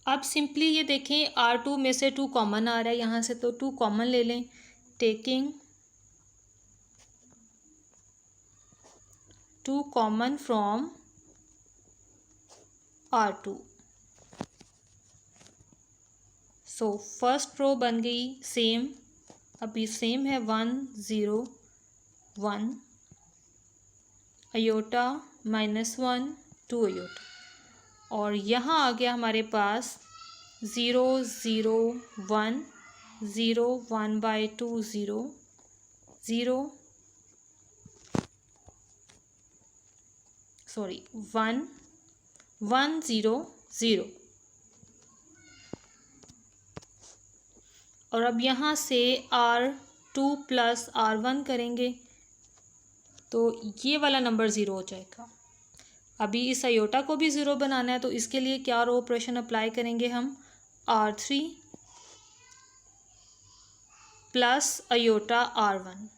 अब सिंपली ये देखें, R2 में से 2 कॉमन आ रहा है यहाँ से, तो 2 कॉमन ले लें। Taking 2 common from R2, so first row बन गई सेम, अभी सेम है 1 0 1 अयोटा -1 2 अयोटा, और यहाँ आ गया हमारे पास 0 0 1 0 1/2 0 0 सॉरी 1 1 0 0। और अब यहाँ से R2 + R1 करेंगे तो ये वाला नंबर 0 हो जाएगा। अभी इस अयोटा को भी 0 बनाना है, तो इसके लिए क्या रो ऑपरेशन अप्लाई करेंगे हम, R3 + अयोटा R1।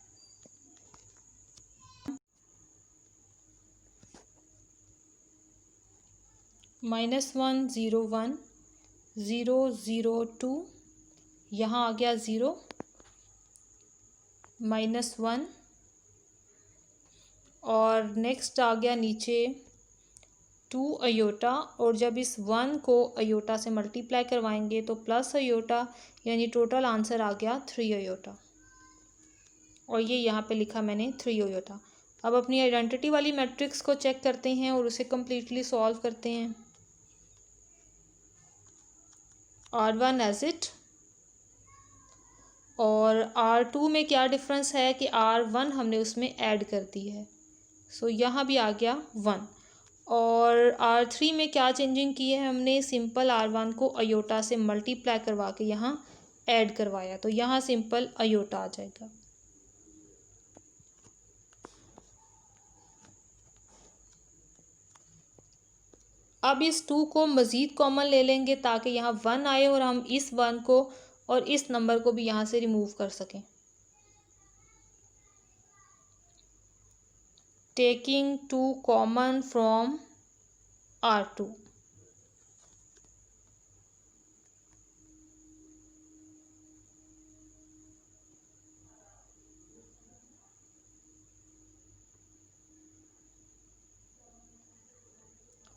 -1 0 1 0 0 2, यहाँ आ गया 0 -1, और नेक्स्ट आ गया नीचे 2 अयोटा, और जब इस 1 को अयोटा से मल्टीप्लाई करवाएंगे तो प्लस अयोटा, यानी टोटल आंसर आ गया 3 अयोटा, और ये यहाँ पे लिखा मैंने 3 अयोटा। अब अपनी आइडेंटिटी वाली मैट्रिक्स को चेक करते हैं और उसे कम्प्लीटली सॉल्व करते हैं। R1 एज इट, और R2 में क्या डिफरेंस है कि R1 हमने उसमें ऐड कर दी है, सो यहाँ भी आ गया 1। और R3 में क्या चेंजिंग की है हमने, सिंपल R1 को अयोटा से मल्टीप्लाई करवा के यहाँ ऐड करवाया, तो यहाँ सिंपल अयोटा आ जाएगा। अब इस 2 को मज़ीद कॉमन ले लेंगे ताकि यहाँ 1 आए और हम इस 1 को और इस नंबर को भी यहाँ से रिमूव कर सकें। taking 2 common from R2.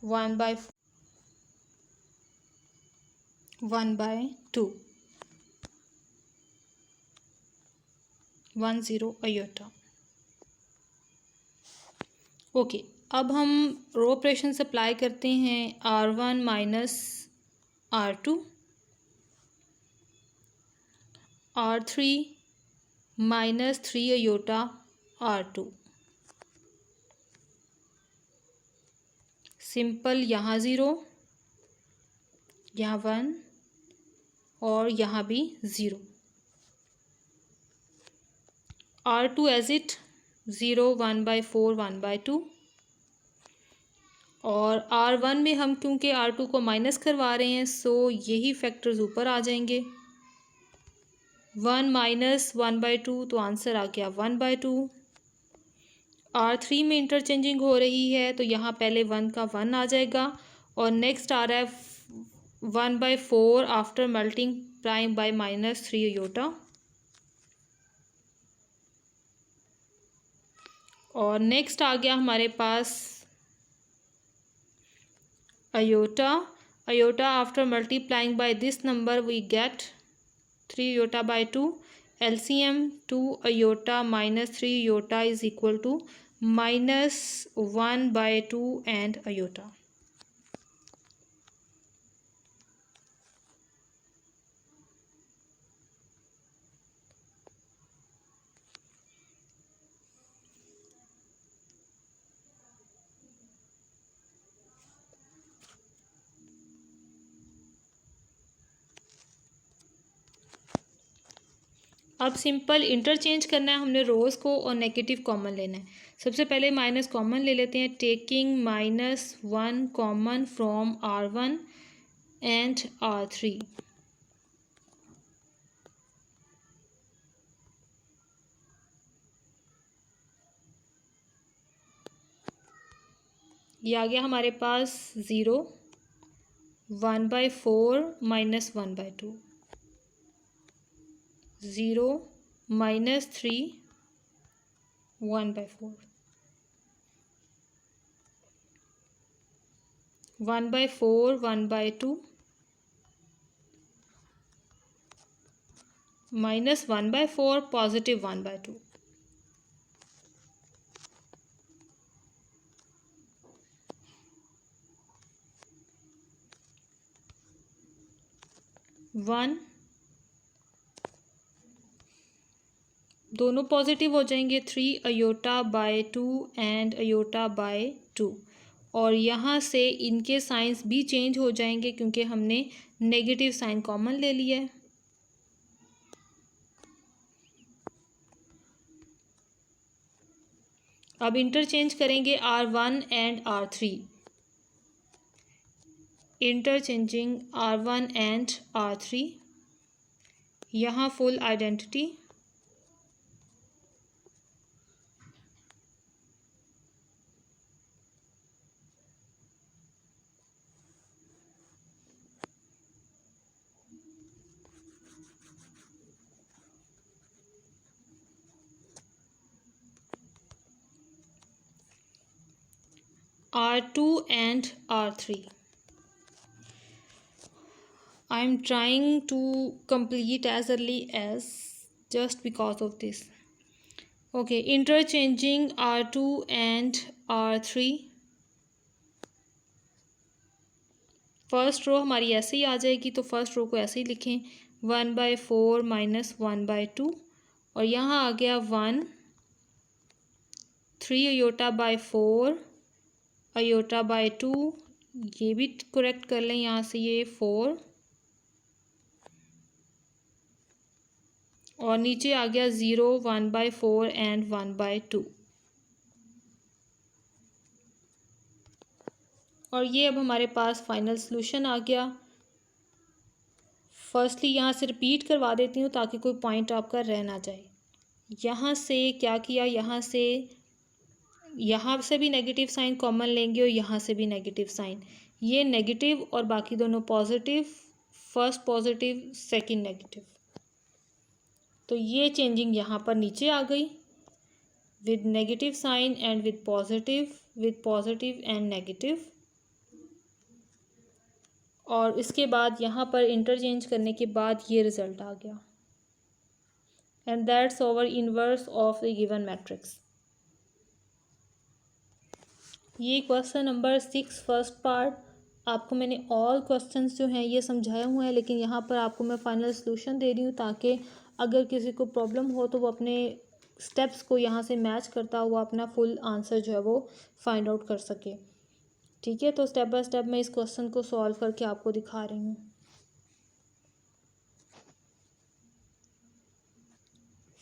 One by 2 10 iota. Okay, अब हम रो ऑपरेशन अप्लाई करते हैं R1 minus R2, R3 minus 3 iota R2. Simple, यहाँ 0, यहाँ 1 और यहाँ भी 0. R2 as it 0 1/4 1/2. और R1 में हम क्योंकि R2 को माइनस करवा रहे हैं सो यही फैक्टर्स ऊपर आ जाएंगे. 1 माइनस 1/2 तो आंसर आ गया 1/2. R3 में इंटरचेंजिंग हो रही है तो यहाँ पहले 1 का 1 आ जाएगा और नेक्स्ट आ रहा है 1/4 after multiplying prime bye minus 3 iota. और नेक्स्ट आ गया हमारे पास iota. Iota after multiplying by this number we get 3 iota by 2. LCM 2 iota minus 3 iota is equal to minus 1/2 and iota. अब सिंपल इंटरचेंज करना है हमने रोज़ को और नेगेटिव कॉमन लेना है. सबसे पहले माइनस कॉमन ले लेते हैं. Taking -1 common from R1 and R3. ये आ गया हमारे पास 0 1/4 माइनस 1/2. 0 minus 3 1/4. 1/4 1/2 minus 1/4 positive 1/2. 1 दोनों पॉजिटिव हो जाएंगे. 3 iota by 2 and iota by 2. और यहाँ से इनके साइंस भी चेंज हो जाएंगे क्योंकि हमने नेगेटिव साइन कॉमन ले लिया है. अब इंटरचेंज करेंगे R1 and R3. Interchanging R1 and R3. यहाँ full identity. R2 and R3. I am trying to complete as early as just because of this. Okay, interchanging R2 and R3. First row हमारी ऐसे ही आ जाएगी तो first row को ऐसे ही लिखें 1/4 minus 1/2. और यहाँ आ गया 1 3 iota by 4 iota by 2. ये भी करेक्ट कर लें यहाँ से. ये 4 और नीचे आ गया 0 1/4 एंड 1/2. और ये अब हमारे पास फाइनल सॉल्यूशन आ गया. फर्स्टली यहाँ से रिपीट करवा देती हूँ ताकि कोई पॉइंट आपका रह ना जाए. यहाँ से क्या किया, यहाँ से यहाँ से भी नेगेटिव साइन कॉमन लेंगे और यहाँ से भी नेगेटिव साइन, ये नेगेटिव और बाकी दोनों positive, first positive second negative, तो ये चेंजिंग यहाँ पर नीचे आ गई with negative sign and with positive and negative. और इसके बाद यहाँ पर इंटरचेंज करने के बाद ये रिजल्ट आ गया and that's our inverse of the given matrix. ये क्वेश्चन नंबर 6 फर्स्ट पार्ट। आपको मैंने ऑल क्वेश्चंस जो हैं ये समझाया हुआ है, लेकिन यहाँ पर आपको मैं फाइनल सॉल्यूशन दे रही हूँ ताकि अगर किसी को प्रॉब्लम हो तो वो अपने स्टेप्स को यहाँ से मैच करता हुआ अपना फुल आंसर जो है वो फाइंड आउट कर सके। ठीक है, तो स्टेप बाय स्टेप मैं इस क्वेश्चन को सॉल्व करके आपको दिखा रही हूँ।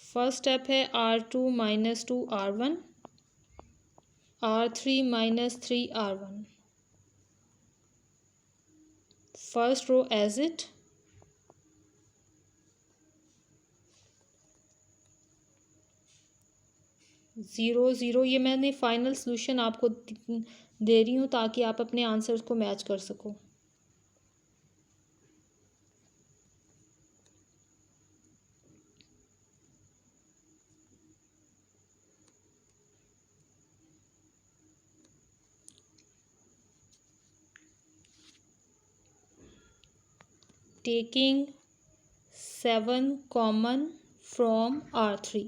फर्स्ट स्टेप है R2 - 2 R1, R3 - 3 R1, first row as it, zero zero, ये मैंने फाइनल सॉल्यूशन आपको दे रही हूँ ताकि आप अपने आंसर्स को मैच कर सको। टेकिंग 7 कॉमन फ्रॉम R3,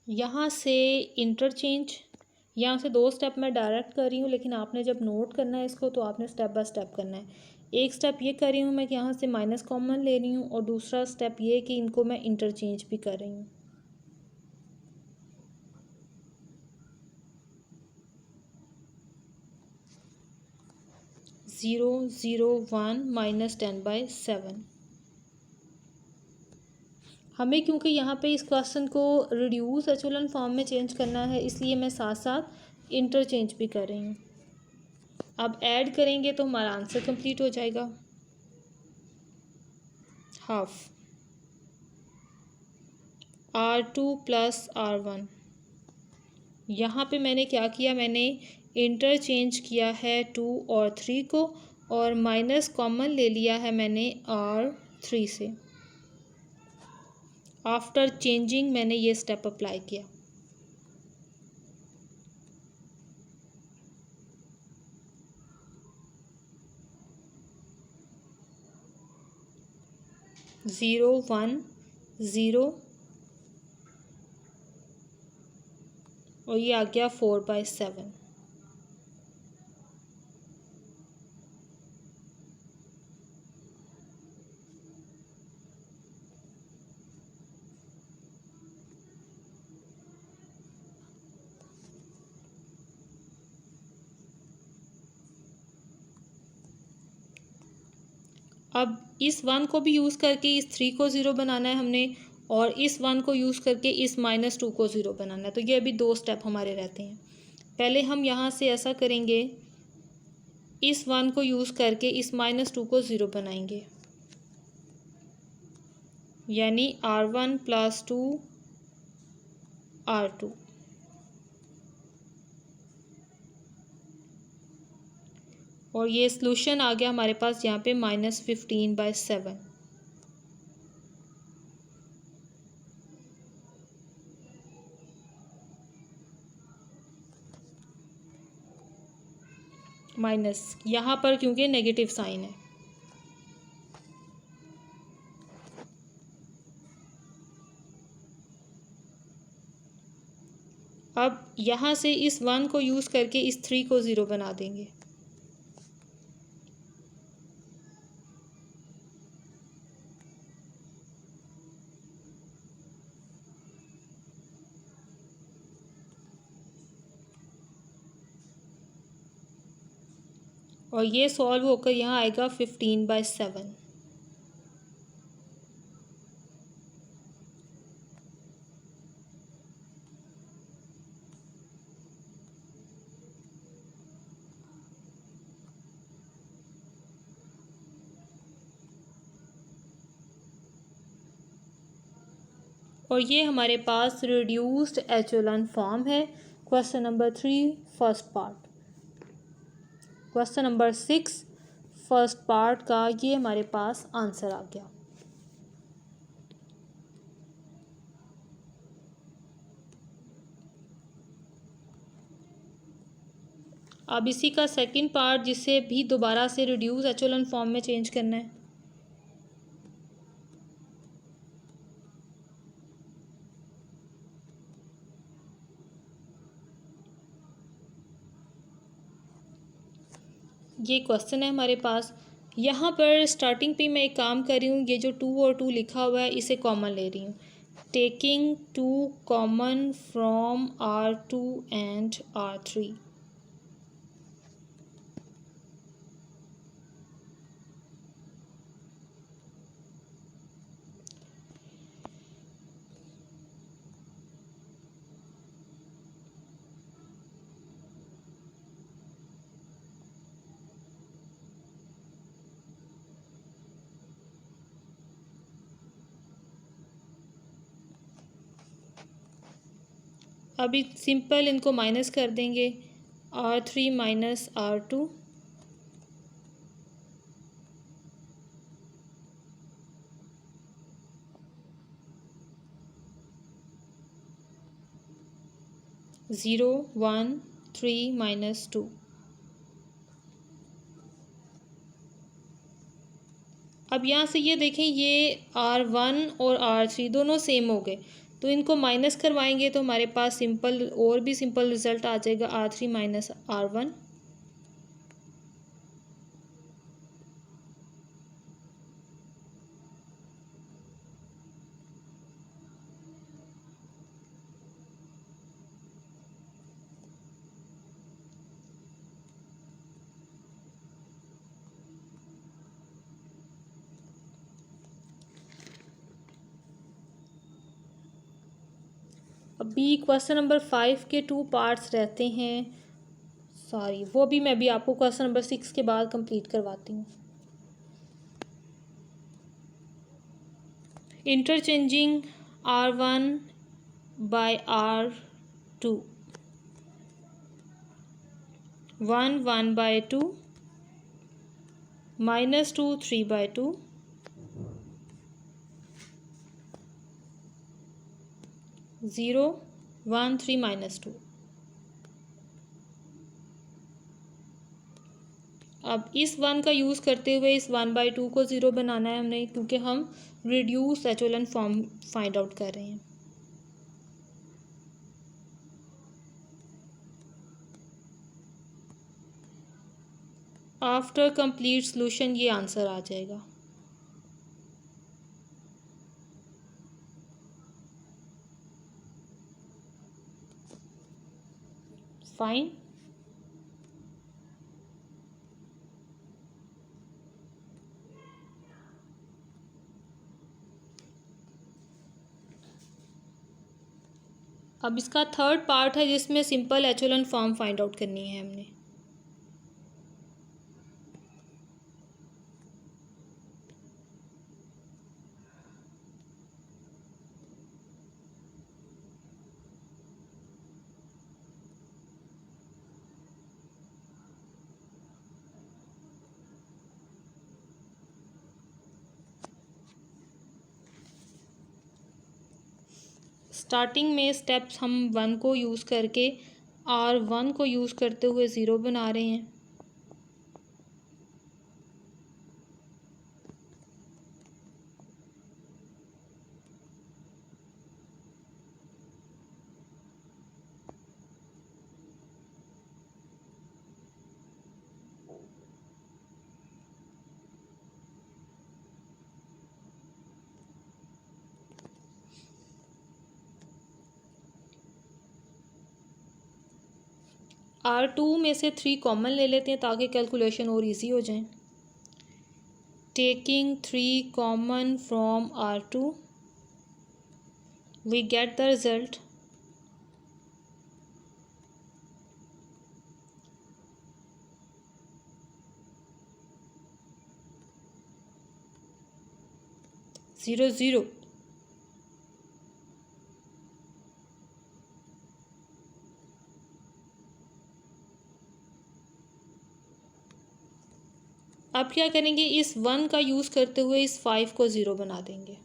यहाँ से इंटरचेंज, यहाँ से 2 स्टेप मैं डायरेक्ट कर रही हूँ, लेकिन आपने जब नोट करना है इसको तो आपने स्टेप बाय स्टेप करना है। एक स्टेप ये कर रही हूँ मैं कि यहाँ से माइनस कॉमन ले रही हूँ, और दूसरा स्टेप ये कि इनको मैं इंटरचेंज भी कर रही हूँ। Zero zero 1 - 10/7। हमें क्योंकि यहाँ पे इस क्वेश्चन को रिड्यूस एचेलॉन फॉर्म में चेंज करना है, इसलिए मैं साथ साथ इंटरचेंज भी कर रही हूँ। अब ऐड करेंगे तो हमारा आंसर कंप्लीट हो जाएगा। हाफ R2 + R1, यहाँ पे मैंने क्या किया, मैंने इंटरचेंज किया है 2 और 3 को, और माइनस कॉमन ले लिया है मैंने R3 से। आफ्टर चेंजिंग मैंने ये स्टेप अप्लाई किया। ज़ीरो 1 0, और ये आ गया 4/7। अब इस 1 को भी यूज़ करके इस 3 को 0 बनाना है हमने, और इस 1 को यूज़ करके इस -2 को 0 बनाना है। तो ये अभी 2 स्टेप हमारे रहते हैं। पहले हम यहाँ से ऐसा करेंगे, इस 1 को यूज़ करके इस -2 को 0 बनाएंगे, यानी R1 + 2 R2। और ये सॉल्यूशन आ गया हमारे पास यहाँ पे -15/7। माइनस यहाँ पर क्योंकि नेगेटिव साइन है। अब यहाँ से इस 1 को यूज़ करके इस 3 को 0 बना देंगे। और ये सॉल्व होकर यहाँ आएगा 15/7। और ये हमारे पास रिड्यूस्ड एचेलॉन फॉर्म है। Question number 3 first part. Question number 6 first part का ये हमारे पास आंसर आ गया। अब इसी का सेकंड पार्ट, जिसे भी दोबारा से रिड्यूस एचेलॉन फॉर्म में चेंज करना है। ये क्वेश्चन है हमारे पास। यहाँ पर स्टार्टिंग पे मैं एक काम कर रही हूँ, ये जो 2 और 2 लिखा हुआ है इसे कॉमन ले रही हूँ। Taking 2 common from R2 and R3। अभी सिंपल इनको माइनस कर देंगे। R3 minus R2 0 1 3 minus 2। अब यहाँ से ये देखें, ये R1 और R3 दोनों सेम हो गए, तो इनको माइनस करवाएंगे तो हमारे पास सिंपल और भी सिंपल रिजल्ट आ जाएगा। R3 minus R1। अभी क्वेश्चन नंबर 5 के 2 पार्ट्स रहते हैं। सॉरी, वो भी मैं भी आपको क्वेश्चन नंबर 6 के बाद कंप्लीट करवाती हूँ। Interchanging R1 by R2, 1 1/2, -2 3/2, 0 1 3 -2। अब इस 1 का यूज़ करते हुए इस 1/2 को 0 बनाना है हमने, क्योंकि हम reduce echelon form find out कर रहे हैं। आफ्टर कंप्लीट सॉल्यूशन ये आंसर आ जाएगा। फाइन। अब इसका थर्ड पार्ट है, जिसमें simple echelon form find out करनी है हमने। स्टार्टिंग में स्टेप्स हम 1 को यूज़ करके R1 को यूज़ करते हुए 0 बना रहे हैं। R2 में से 3 कॉमन ले लेते हैं ताकि कैलकुलेशन और इजी हो जाए। Taking 3 common from R2 we get the result 0 0। अब क्या करेंगे, इस 1 का यूज़ करते हुए इस 5 को 0 बना देंगे।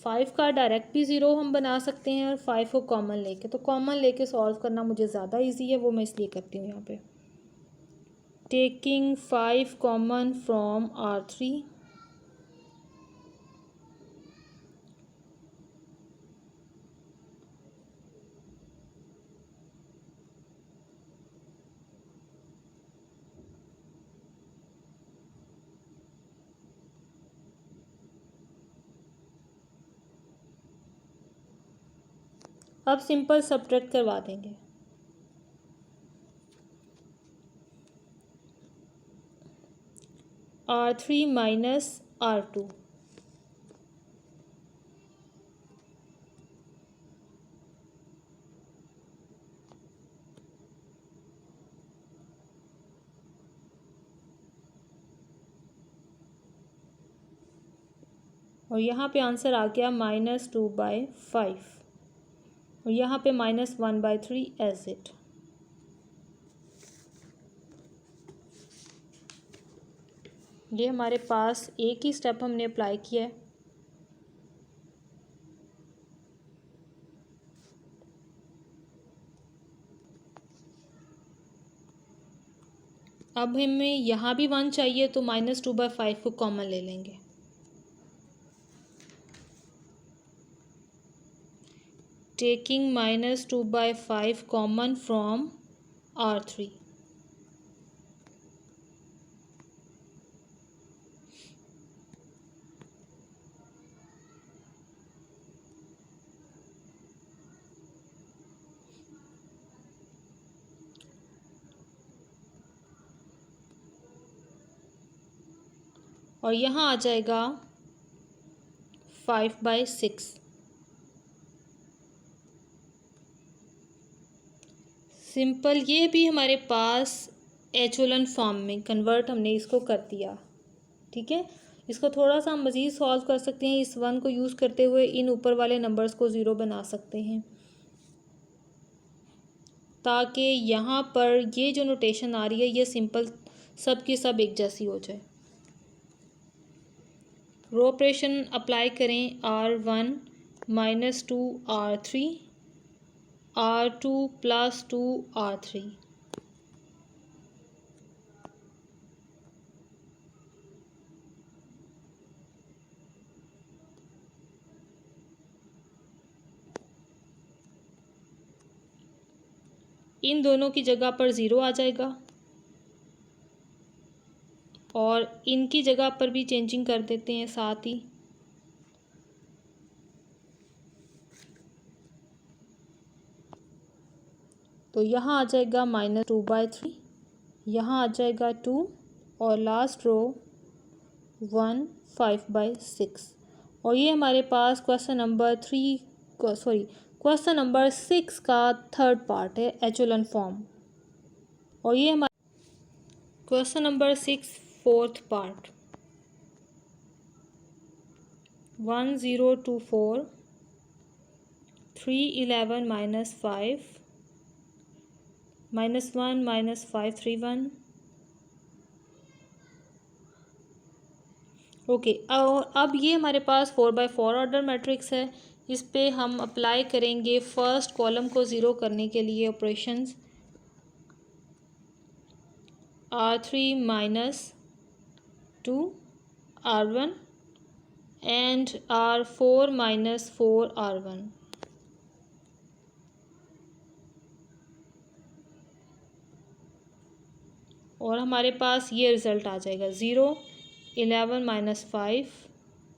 फाइव का डायरेक्ट भी 0 हम बना सकते हैं और 5 को कॉमन लेके, तो कॉमन लेके सॉल्व करना मुझे ज़्यादा इजी है, वो मैं इसलिए करती हूँ यहाँ पे। टेकिंग 5 कॉमन फ्रॉम R3 अब सिंपल सब्ट्रैक्ट करवा देंगे। R3 माइनस R2 और यहाँ पे आंसर आ गया -2/5 और यहाँ पे -1/3 एज इट। ये हमारे पास एक ही स्टेप हमने अप्लाई किया है। अब हमें यहाँ भी 1 चाहिए तो -2/5 को कॉमन ले लेंगे। टेकिंग -2/5 कॉमन फ्रॉम R3 और यहाँ आ जाएगा 5/6। सिंपल, ये भी हमारे पास एचोलन फॉर्म में कन्वर्ट हमने इसको कर दिया। ठीक है, इसको थोड़ा सा हम मज़ीद सॉल्व कर सकते हैं। इस 1 को यूज़ करते हुए इन ऊपर वाले नंबर्स को 0 बना सकते हैं ताकि यहाँ पर ये जो नोटेशन आ रही है ये सिंपल सब की सब एक जैसी हो जाए। रो ऑपरेशन अप्लाई करें। R1 -2 R3 R2 + 2 R3 इन दोनों की जगह पर 0 आ जाएगा और इनकी जगह पर भी चेंजिंग कर देते हैं साथ ही। तो यहाँ आ जाएगा -2/3, यहाँ आ जाएगा 2 और लास्ट रो 1 5/6 और ये हमारे पास क्वेश्चन नंबर 6 का थर्ड पार्ट है एचोलन फॉर्म और ये हमारा question number 6 fourth part 1024 3 11 minus 5 minus 1 minus 5 3 1। Okay, और अब ये हमारे पास 4/4 ऑर्डर मैट्रिक्स है। इस पे हम अप्लाई करेंगे फर्स्ट कॉलम को ज़ीरो करने के लिए operations. R3 minus 2 R1 and R4 minus 4 R1। और हमारे पास ये रिज़ल्ट आ जाएगा 0 11 minus 5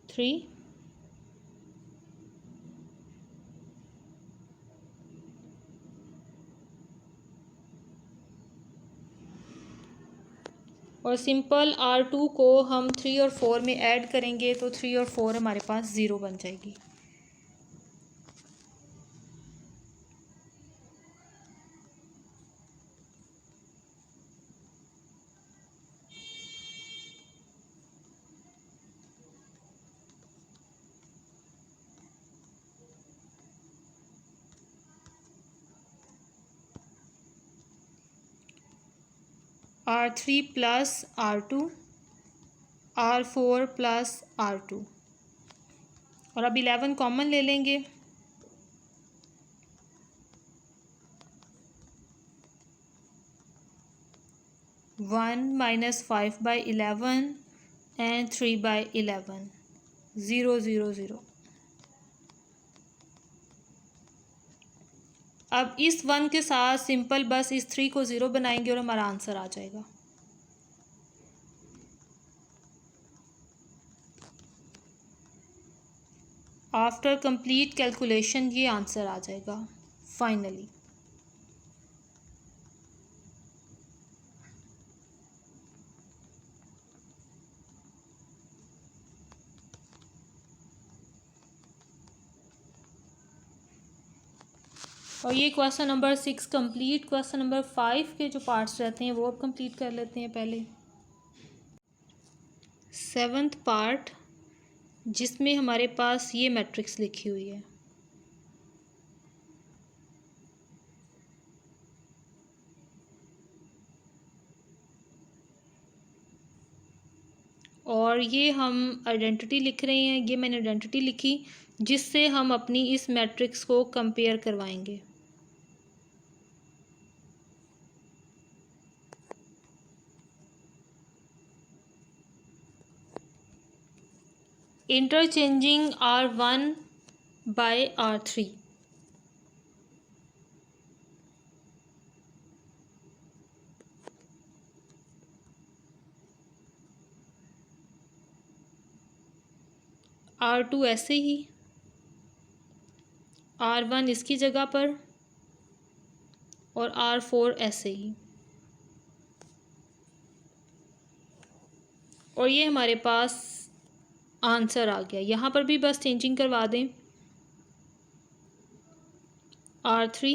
3 और सिंपल R2 को हम 3 और 4 में ऐड करेंगे तो 3 और 4 हमारे पास 0 बन जाएगी। R3 plus R2 R4 plus R2 और अब 11 कॉमन ले लेंगे। 1 minus 5/11 and 3/11 0 0 0। अब इस 1 के साथ सिंपल बस इस 3 को 0 बनाएंगे और हमारा आंसर आ जाएगा। आफ्टर कंप्लीट कैलकुलेशन ये आंसर आ जाएगा फाइनली। और ये question number 6 complete. Question number 5 के जो पार्ट्स रहते हैं वो अब कंप्लीट कर लेते हैं। पहले 7th पार्ट जिसमें हमारे पास ये मैट्रिक्स लिखी हुई है और ये हम आइडेंटिटी लिख रहे हैं। ये मैंने आइडेंटिटी लिखी जिससे हम अपनी इस मैट्रिक्स को कंपेयर करवाएंगे। Interchanging R1 bye R3। R2 ऐसे ही, R1 इसकी जगह पर और R4 ऐसे ही। और ये हमारे पास आंसर आ गया। यहाँ पर भी बस चेंजिंग करवा दें। R3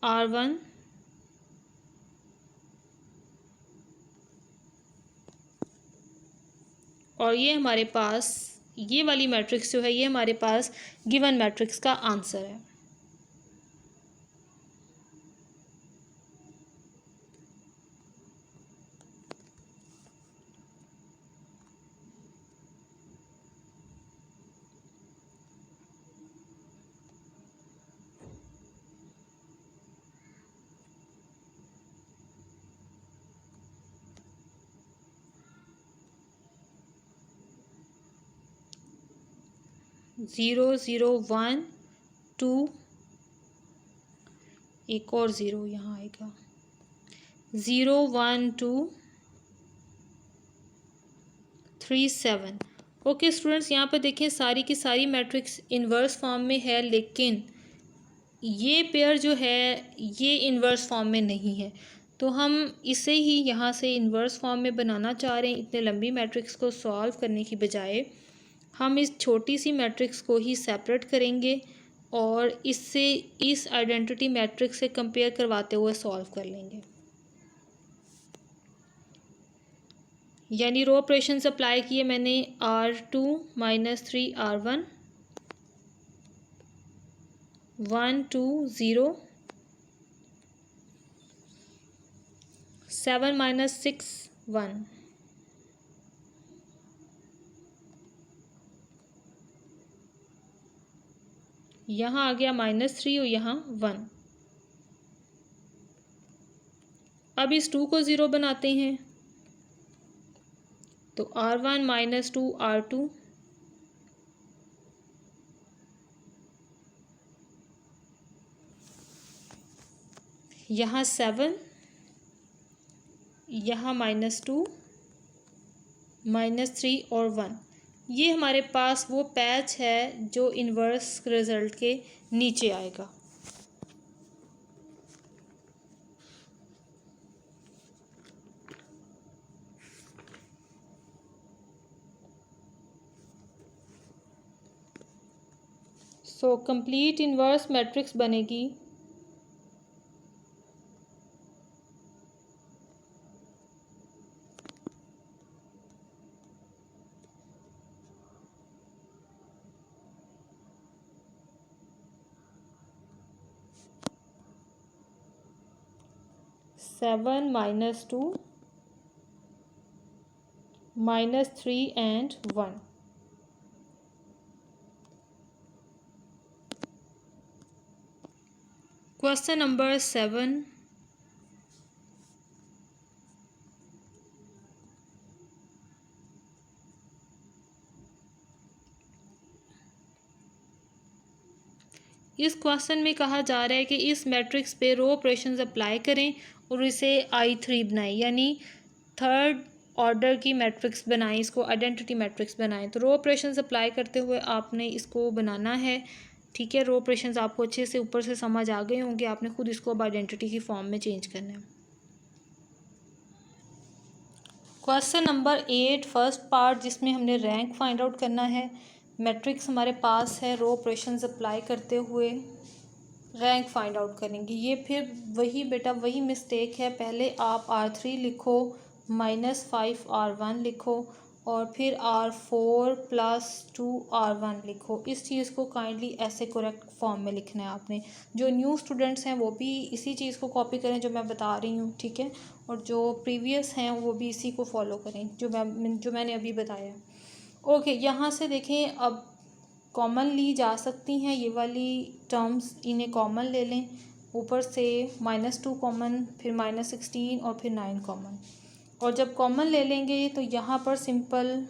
R1 और ये हमारे पास ये वाली मैट्रिक्स जो है ये हमारे पास गिवन मैट्रिक्स का आंसर है। ज़ीरो ज़ीरो 1 2 एक और ज़ीरो यहाँ आएगा 0 1 2 3 7। ओके स्टूडेंट्स, यहाँ पर देखें सारी की सारी मैट्रिक्स इन्वर्स फॉर्म में है लेकिन ये पेयर जो है ये इन्वर्स फॉर्म में नहीं है। तो हम इसे ही यहाँ से इन्वर्स फॉर्म में बनाना चाह रहे हैं। इतने लंबी मैट्रिक्स को सॉल्व करने की बजाय हम इस छोटी सी मैट्रिक्स को ही सेपरेट करेंगे और इससे इस आइडेंटिटी मैट्रिक्स से कंपेयर करवाते हुए सॉल्व कर लेंगे। यानी रो ऑपरेशन अप्लाई किए मैंने R2 - 3 R1 1 2 0, 7 माइनस 6 1, यहाँ आ गया -3 और यहाँ 1। अब इस 2 को 0 बनाते हैं तो R1 - 2 R2, यहाँ 7, यहाँ -2 -3 और 1। ये हमारे पास वो पैच है जो इन्वर्स रिजल्ट के नीचे आएगा। सो कंप्लीट इन्वर्स मैट्रिक्स बनेगी -7 -2 -3 and 1। क्वेश्चन नंबर 7, इस क्वेश्चन में कहा जा रहा है कि इस मैट्रिक्स पे रो ऑपरेशंस अप्लाई करें और इसे I3 बनाएं, यानी थर्ड ऑर्डर की मैट्रिक्स बनाएं, इसको आइडेंटिटी मैट्रिक्स बनाएं। तो रो ऑपरेशंस अप्लाई करते हुए आपने इसको बनाना है, ठीक है। रो ऑपरेशंस आपको अच्छे से ऊपर से समझ आ गए होंगे, आपने खुद इसको अब आइडेंटिटी की फॉर्म में चेंज करना है। क्वेश्चन नंबर 8 फर्स्ट पार्ट, जिसमें हमने रैंक फाइंड आउट करना है। मैट्रिक्स हमारे पास है, रो ऑपरेशंस अप्लाई करते हुए रैंक फाइंड आउट करेंगे। ये फिर वही बेटा वही मिस्टेक है, पहले आप R3 लिखो, -5 R1 लिखो और फिर R4 + 2 R1 लिखो। इस चीज़ को काइंडली ऐसे करेक्ट फॉर्म में लिखना है आपने। जो न्यू स्टूडेंट्स हैं वो भी इसी चीज़ को कॉपी करें जो मैं बता रही हूँ, ठीक है। और जो प्रीवियस हैं वो भी इसी को फॉलो करें जो मैंने अभी बताया। ओके, यहाँ से देखें, अब कॉमन ली जा सकती हैं ये वाली टर्म्स, इन्हें कॉमन ले लें। ऊपर से -2 कॉमन, फिर -16 और फिर 9 कॉमन। और जब कॉमन ले लेंगे तो यहाँ पर सिंपल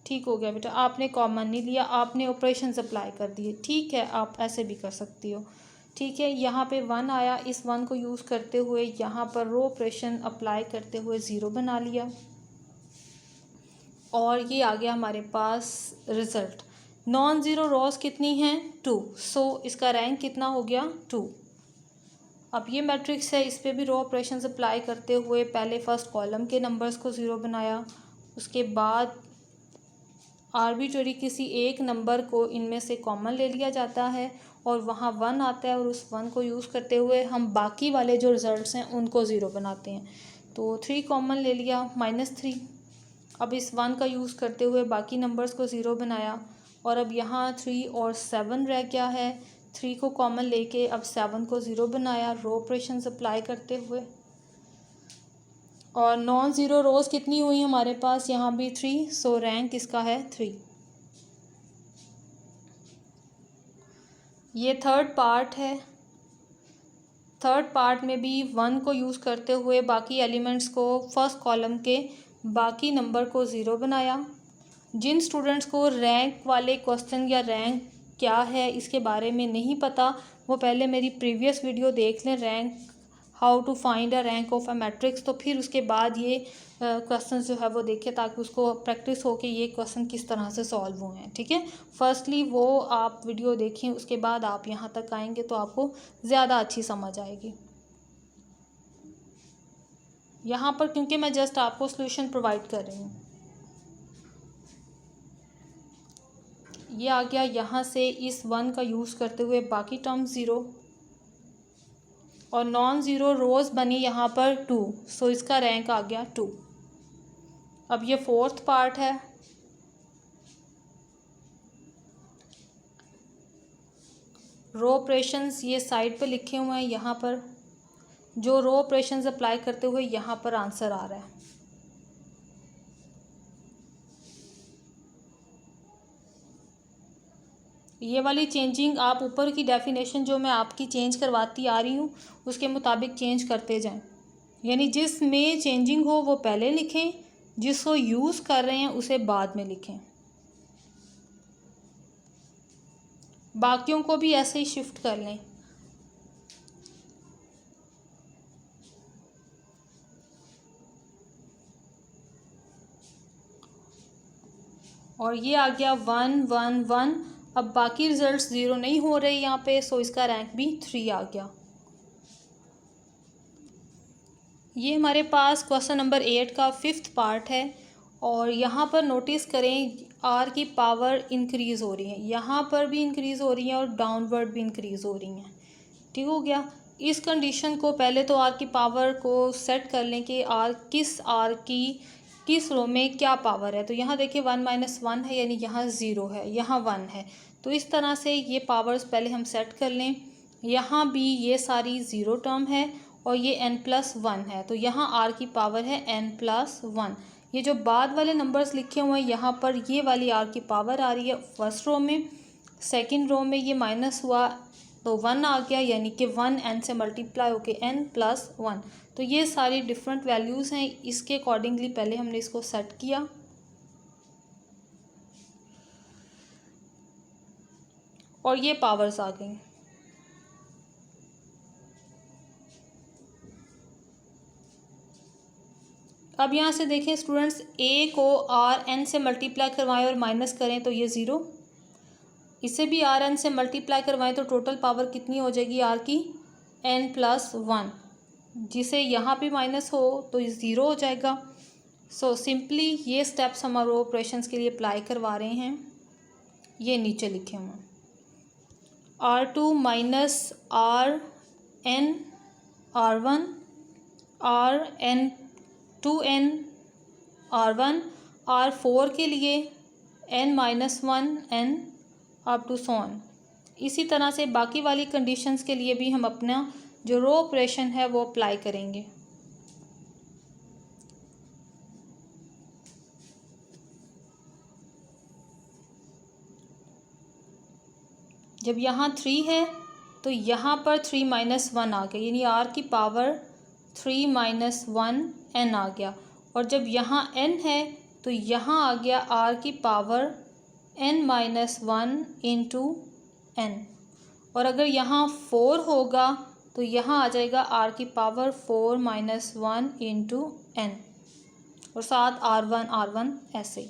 ठीक हो गया बेटा, आपने कॉमन नहीं लिया, आपने ऑपरेशंस अप्लाई कर दिए, ठीक है। आप ऐसे भी कर सकती हो, ठीक है। यहाँ पे 1 आया, इस 1 को यूज़ करते हुए यहाँ पर रो ऑपरेशन अप्लाई करते हुए 0 बना लिया और ये आ गया हमारे पास रिज़ल्ट। नॉन ज़ीरो रोज कितनी हैं? 2। सो इसका रैंक कितना हो गया? 2। अब ये मैट्रिक्स है, इस पर भी रो ऑपरेशंस अप्लाई करते हुए पहले फर्स्ट कॉलम के नंबर्स को 0 बनाया, उसके बाद आर्बिट्रेरी किसी एक नंबर को इनमें से कॉमन ले लिया जाता है और वहाँ 1 आता है और उस 1 को यूज़ करते हुए हम बाकी वाले जो रिज़ल्ट्स हैं उनको 0 बनाते हैं। तो 3 कॉमन ले लिया, -3। अब इस 1 का यूज़ करते हुए बाकी नंबर्स को 0 बनाया और अब यहाँ 3 और 7 रह गया है। 3 को कॉमन लेके अब 7 को 0 बनाया रो ऑपरेशंस अप्लाई करते हुए। और नॉन ज़ीरो रोज कितनी हुई हमारे पास? यहाँ भी 3। सो रैंक इसका है 3। ये थर्ड पार्ट है। थर्ड पार्ट में भी 1 को यूज़ करते हुए बाकी एलिमेंट्स को फर्स्ट कॉलम के बाकी नंबर को 0 बनाया। जिन स्टूडेंट्स को रैंक वाले क्वेश्चन या रैंक क्या है इसके बारे में नहीं पता, वो पहले मेरी प्रीवियस वीडियो देख लें, rank how to find a rank of a matrix. तो फिर उसके बाद ये क्वेश्चन जो है वो देखें ताकि उसको प्रैक्टिस हो कि ये क्वेश्चन किस तरह से सॉल्व हुए हैं, ठीक है। फर्स्टली वो आप वीडियो देखें, उसके बाद आप यहाँ तक आएंगे तो आपको ज़्यादा अच्छी समझ आएगी। यहाँ पर क्योंकि मैं जस्ट आपको सॉल्यूशन प्रोवाइड कर रही हूँ। ये आ गया, यहाँ से इस 1 का यूज़ करते हुए बाकी टर्म 0 और नॉन ज़ीरो रोज़ बनी यहाँ पर 2। सो इसका रैंक आ गया 2। अब ये फोर्थ पार्ट है। रो ऑपरेशंस ये साइड पे लिखे हुए हैं, यहाँ पर जो रो ऑपरेशंस अप्लाई करते हुए यहाँ पर आंसर आ रहा है। ये वाली चेंजिंग आप ऊपर की डेफिनेशन जो मैं आपकी चेंज करवाती आ रही हूँ उसके मुताबिक चेंज करते जाएं, यानी जिसमें चेंजिंग हो वो पहले लिखें, जिसको यूज़ कर रहे हैं उसे बाद में लिखें। बाकियों को भी ऐसे ही शिफ्ट कर लें। और ये आ गया 1 1 1। अब बाकी रिजल्ट्स 0 नहीं हो रहे यहाँ पे, सो इसका रैंक भी 3 आ गया। ये हमारे पास क्वेश्चन नंबर 8 का 5th पार्ट है और यहाँ पर नोटिस करें आर की पावर इंक्रीज़ हो रही है, यहाँ पर भी इंक्रीज़ हो रही है और डाउनवर्ड भी इंक्रीज़ हो रही हैं। ठीक हो गया। इस कंडीशन को पहले तो आर की पावर को सेट कर लें कि आर की किस रो में क्या पावर है। तो यहाँ देखिए 1 - 1 है, यानी यहाँ 0 है, यहाँ 1 है। तो इस तरह से ये पावर्स पहले हम सेट कर लें। यहाँ भी ये सारी 0 टर्म है और ये n+1 है, तो यहाँ आर की पावर है n+1। ये जो बाद वाले नंबर्स लिखे हुए हैं यहाँ पर ये वाली आर की पावर आ रही है फर्स्ट रो में, सेकंड रो में ये माइनस हुआ तो 1 आ गया, यानी कि 1 n से मल्टीप्लाई होके n+1। तो ये सारी डिफरेंट वैल्यूज़ हैं, इसके अकॉर्डिंगली पहले हमने इसको सेट किया। और ये पावर्स आ गई। अब यहाँ से देखें स्टूडेंट्स, ए को आर एन से मल्टीप्लाई करवाएं और माइनस करें तो ये 0, इसे भी आर एन से मल्टीप्लाई करवाएं तो टोटल पावर कितनी हो जाएगी आर की n+1, जिसे यहाँ भी माइनस हो तो ये 0 हो जाएगा। सो सिंपली ये स्टेप्स हमारे ऑपरेशंस के लिए अप्लाई करवा रहे हैं, ये नीचे लिखे हुए हैं। R2 minus are N R1 2n R1 R4 के लिए n-1 n up to so on. इसी तरह से बाकी वाली कंडीशंस के लिए भी हम अपना जो रो ऑपरेशन है वो अप्लाई करेंगे। जब यहाँ 3 है तो यहाँ पर 3 - 1 आ गया, यानी r की पावर 3 - 1 n आ गया। और जब यहाँ n है तो यहाँ आ गया r की पावर n-1 इंटू n। और अगर यहाँ 4 होगा तो यहाँ आ जाएगा r की पावर 4 - 1 इंटू n और साथ r1 ऐसे।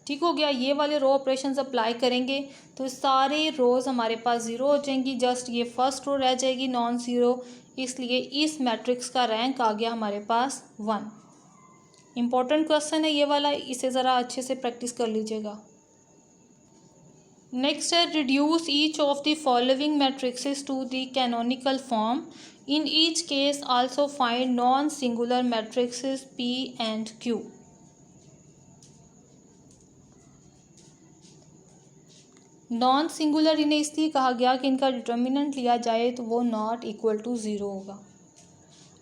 ठीक हो गया। ये वाले रो ऑपरेशंस अप्लाई करेंगे तो सारे रोज़ हमारे पास 0 हो जाएंगी, जस्ट ये फर्स्ट रो रह जाएगी नॉन ज़ीरो, इसलिए इस मैट्रिक्स का रैंक आ गया हमारे पास 1। इम्पॉर्टेंट क्वेश्चन है ये वाला, इसे ज़रा अच्छे से प्रैक्टिस कर लीजिएगा। नेक्स्ट है reduce each of the following matrices to the canonical form, in each case also find non singular matrices P and Q। Non singular इन्हें इसलिए कहा गया कि इनका डिटर्मिनेंट लिया जाए तो वो नॉट इक्वल टू 0 होगा।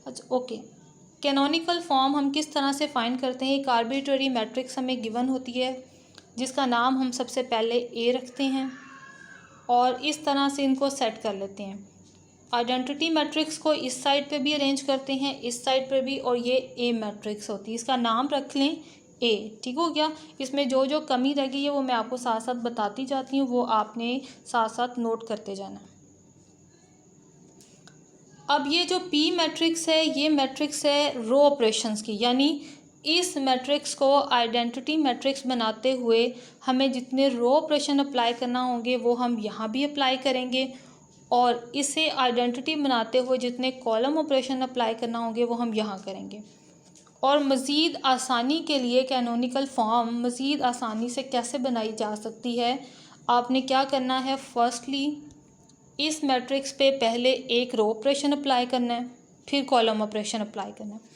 अच्छा ओके, कैनोनिकल फॉर्म हम किस तरह से फाइंड करते हैं। एक आर्बिट्ररी मैट्रिक्स हमें गिवन होती है जिसका नाम हम सबसे पहले ए रखते हैं और इस तरह से इनको सेट कर लेते हैं। आइडेंटिटी मैट्रिक्स को इस साइड पे भी अरेंज करते हैं, इस साइड पे भी, और ये ए मैट्रिक्स होती है, इसका नाम रख लें ए। ठीक हो गया। इसमें जो जो कमी रह गई है वो मैं आपको साथ साथ बताती जाती हूँ, वो आपने साथ साथ नोट करते जाना। अब ये जो पी मैट्रिक्स है ये मैट्रिक्स है रो ऑपरेशंस की, यानी इस मैट्रिक्स को आइडेंटिटी मैट्रिक्स बनाते हुए हमें जितने रो ऑपरेशन अप्लाई करना होंगे वो हम यहाँ भी अप्लाई करेंगे, और इसे आइडेंटिटी बनाते हुए जितने कॉलम ऑपरेशन अप्लाई करना होंगे वो हम यहाँ करेंगे। और मज़ीद आसानी के लिए कैनोनिकल फॉर्म मज़ीद आसानी से कैसे बनाई जा सकती है, आपने क्या करना है, फर्स्टली इस मैट्रिक्स पे पहले एक रो ऑपरेशन अप्लाई करना है, फिर कॉलम ऑपरेशन अप्लाई करना है।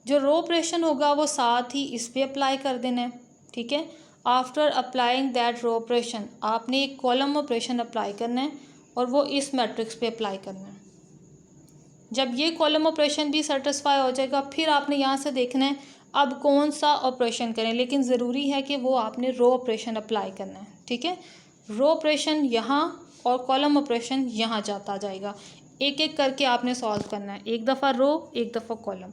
जो रो ऑपरेशन होगा वो साथ ही इस पे अप्लाई कर देना है। ठीक है। After applying that row operation आपने एक कॉलम ऑपरेशन अप्लाई करना है और वो इस मैट्रिक्स पे अप्लाई करना है। जब ये कॉलम ऑपरेशन भी सेटिस्फाई हो जाएगा, फिर आपने यहाँ से देखना है अब कौन सा ऑपरेशन करें, लेकिन ज़रूरी है कि वो आपने रो ऑपरेशन अप्लाई करना है। ठीक है, रो ऑपरेशन यहाँ और कॉलम ऑपरेशन यहाँ जाता जाएगा। एक एक करके आपने सॉल्व करना है, एक दफ़ा रो एक दफ़ा कॉलम।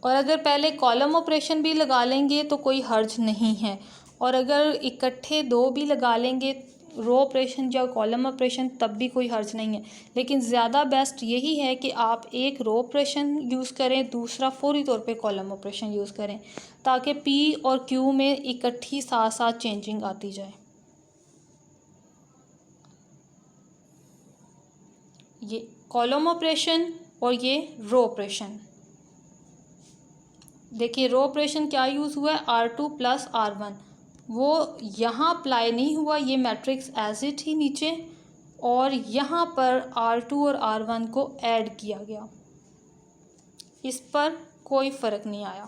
और अगर पहले कॉलम ऑपरेशन भी लगा लेंगे तो कोई हर्ज नहीं है, और अगर इकट्ठे दो भी लगा लेंगे, रो ऑपरेशन या कॉलम ऑपरेशन, तब भी कोई हर्ज नहीं है। लेकिन ज़्यादा बेस्ट यही है कि आप एक रो ऑपरेशन यूज़ करें, दूसरा फौरी तौर पे कॉलम ऑपरेशन यूज़ करें, ताकि पी और क्यू में इकट्ठी साथ साथ चेंजिंग आती जाए। ये कॉलम ऑपरेशन और ये रो ऑपरेशन। देखिए रो ऑपरेशन क्या यूज़ हुआ है, R2 प्लस R1, वो यहाँ अप्लाई नहीं हुआ, ये मैट्रिक्स एज इट ही नीचे, और यहाँ पर R2 और R1 को ऐड किया गया, इस पर कोई फ़र्क नहीं आया,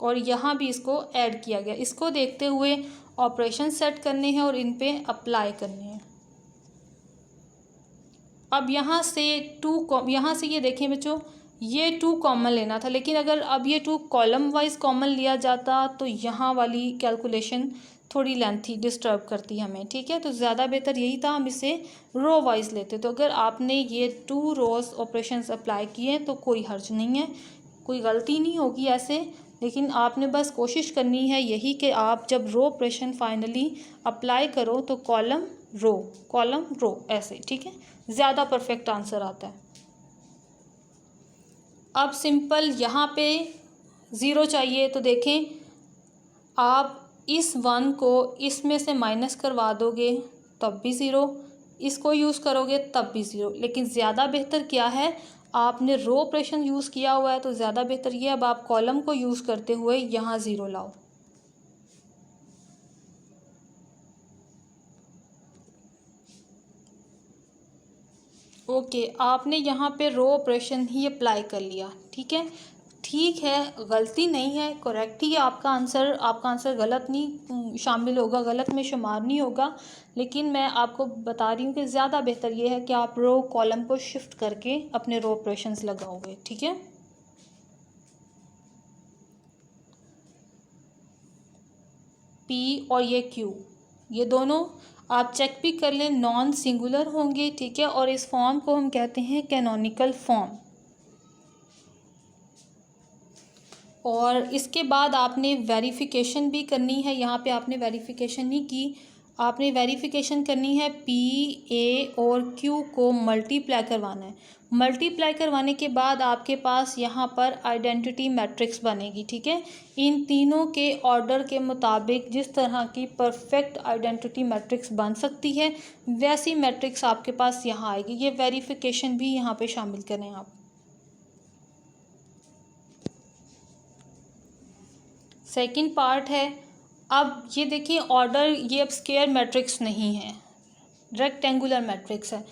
और यहाँ भी इसको ऐड किया गया। इसको देखते हुए ऑपरेशन सेट करने हैं और इन पे अप्लाई करने हैं। अब यहाँ से यहाँ से ये देखें बच्चों, ये 2 कॉमन लेना था, लेकिन अगर अब ये 2 कॉलम वाइज कॉमन लिया जाता तो यहाँ वाली कैलकुलेशन थोड़ी लेंथी डिस्टर्ब करती हमें। ठीक है, तो ज़्यादा बेहतर यही था हम इसे रो वाइज लेते। तो अगर आपने ये 2 रोज ऑपरेशंस अप्लाई किए तो कोई हर्ज नहीं है, कोई गलती नहीं होगी ऐसे। लेकिन आपने बस कोशिश करनी है यही कि आप जब रो ऑपरेशन फाइनली अप्लाई करो तो कॉलम रो ऐसे। ठीक है, ज़्यादा परफेक्ट आंसर आता है। अब सिंपल यहाँ पे 0 चाहिए, तो देखें आप इस 1 को इसमें से माइनस करवा दोगे तब भी 0, इसको यूज़ करोगे तब भी 0। लेकिन ज़्यादा बेहतर क्या है, आपने रो ऑपरेशन यूज़ किया हुआ है तो ज़्यादा बेहतर ये अब आप कॉलम को यूज़ करते हुए यहाँ 0 लाओ। ओके, आपने यहाँ पे रो ऑपरेशन ही अप्लाई कर लिया। ठीक है, ठीक है, गलती नहीं है, करेक्ट ही है आपका आंसर। आपका आंसर गलत नहीं शामिल होगा, गलत में शुमार नहीं होगा। लेकिन मैं आपको बता रही हूँ कि ज़्यादा बेहतर ये है कि आप रो कॉलम को शिफ्ट करके अपने रो ऑपरेशंस लगाओगे। ठीक है, पी और ये क्यू, ये दोनों आप चेक भी कर लें, नॉन सिंगुलर होंगे। ठीक है, और इस फॉर्म को हम कहते हैं कैनोनिकल फॉर्म। और इसके बाद आपने वेरिफिकेशन भी करनी है। यहाँ पे आपने वेरिफिकेशन नहीं की, आपने वेरिफिकेशन करनी है पी, ए और क्यू को मल्टीप्लाई करवाना है। मल्टीप्लाई करवाने के बाद आपके पास यहाँ पर आइडेंटिटी मैट्रिक्स बनेगी। ठीक है, इन तीनों के ऑर्डर के मुताबिक जिस तरह की परफेक्ट आइडेंटिटी मैट्रिक्स बन सकती है, वैसी मैट्रिक्स आपके पास यहाँ आएगी। ये वेरिफिकेशन भी यहाँ पे शामिल करें आप। सेकंड पार्ट है, अब ये देखिए ऑर्डर, ये अब स्क्वायर मैट्रिक्स नहीं है, रेक्टेंगुलर मैट्रिक्स है।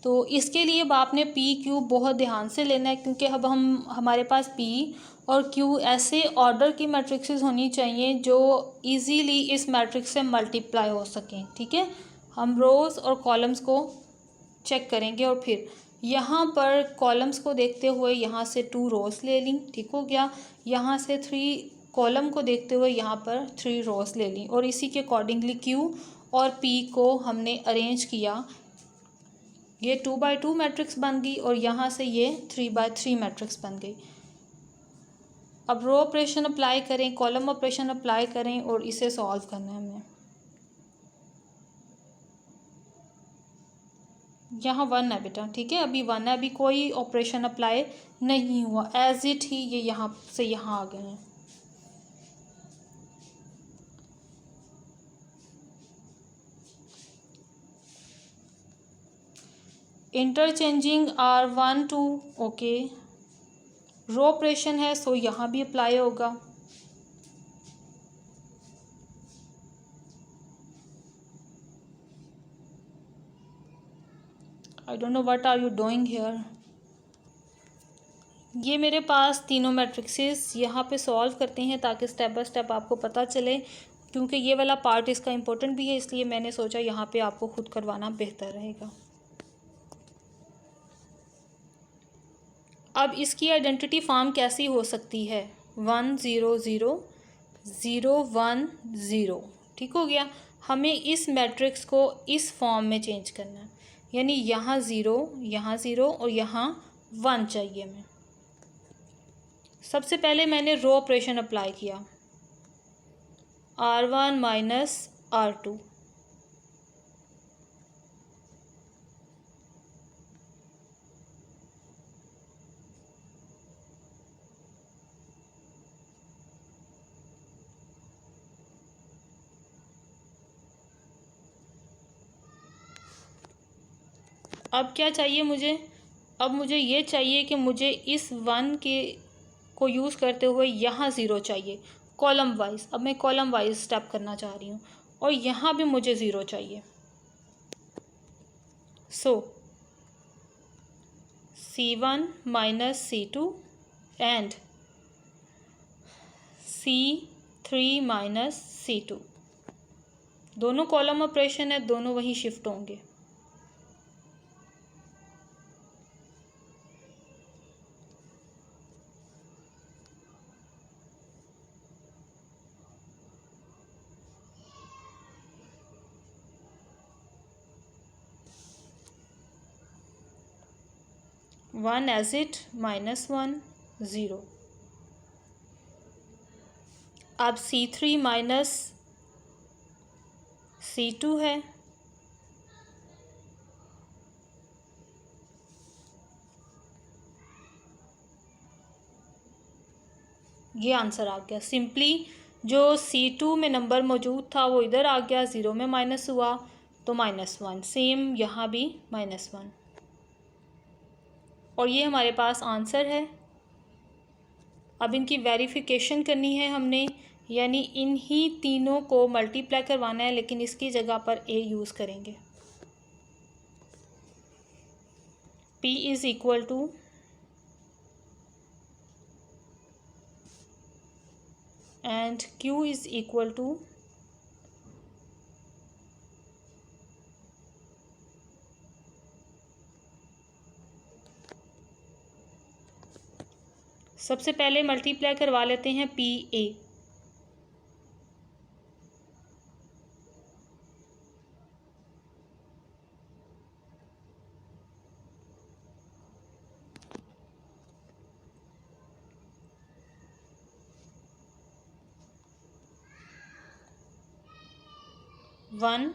तो इसके लिए अब आपने पी क्यू बहुत ध्यान से लेना है, क्योंकि अब हमारे पास पी और क्यू ऐसे ऑर्डर की मैट्रिक्सेस होनी चाहिए जो इजीली इस मैट्रिक्स से मल्टीप्लाई हो सकें। ठीक है, हम रोज़ और कॉलम्स को चेक करेंगे, और फिर यहाँ पर कॉलम्स को देखते हुए यहाँ से 2 रोज़ ले ली। ठीक हो गया, यहाँ से 3 कॉलम को देखते हुए यहाँ पर 3 रोज़ ले ली, और इसी के अकॉर्डिंगली क्यू और पी को हमने अरेंज किया। ये 2x2 मैट्रिक्स बन गई, और यहाँ से ये 3x3 मैट्रिक्स बन गई। अब रो ऑपरेशन अप्लाई करें, कॉलम ऑपरेशन अप्लाई करें, और इसे सॉल्व करना है हमें। यहाँ 1 है बेटा। ठीक है, अभी 1 है, अभी कोई ऑपरेशन अप्लाई नहीं हुआ, एज इट ही ये यहाँ से यहाँ आ गए हैं। Interchanging R1 2, okay, row operation है सो यहाँ भी अप्लाई होगा। I don't know what are you doing here. ये मेरे पास तीनों मैट्रिक्सेस यहाँ पे सॉल्व करते हैं ताकि स्टेप बाय स्टेप आपको पता चले क्योंकि ये वाला पार्ट इसका इम्पोर्टेंट भी है, इसलिए मैंने सोचा यहाँ पे आपको खुद करवाना बेहतर रहेगा। अब इसकी आइडेंटिटी फॉर्म कैसी हो सकती है? 1 0 0 0 1 0। ठीक हो गया। हमें इस मैट्रिक्स को इस फॉर्म में चेंज करना है, यानी यहाँ 0 और यहाँ 1 चाहिए हमें। सबसे पहले मैंने रो ऑपरेशन अप्लाई किया, R1 माइनस R2। अब क्या चाहिए मुझे? अब मुझे ये चाहिए कि मुझे इस 1 के को यूज़ करते हुए यहाँ 0 चाहिए कॉलम वाइज। अब मैं कॉलम वाइज स्टेप करना चाह रही हूँ और यहाँ भी मुझे 0 चाहिए। So C1 minus C2 and C3 minus C2। दोनों कॉलम ऑपरेशन है, दोनों वहीं शिफ्ट होंगे। One as it minus 1 0। अब C3 माइनस C2 है, ये आंसर आ गया। सिंपली जो C2 में नंबर मौजूद था वो इधर आ गया, 0 में माइनस हुआ तो -1। सेम यहाँ भी -1 और ये हमारे पास आंसर है। अब इनकी वेरिफिकेशन करनी है हमने, यानी इन्हीं तीनों को मल्टीप्लाई करवाना है, लेकिन इसकी जगह पर a यूज़ करेंगे। p is equal to and q is equal to सबसे पहले मल्टीप्लाई करवा लेते हैं PA। वन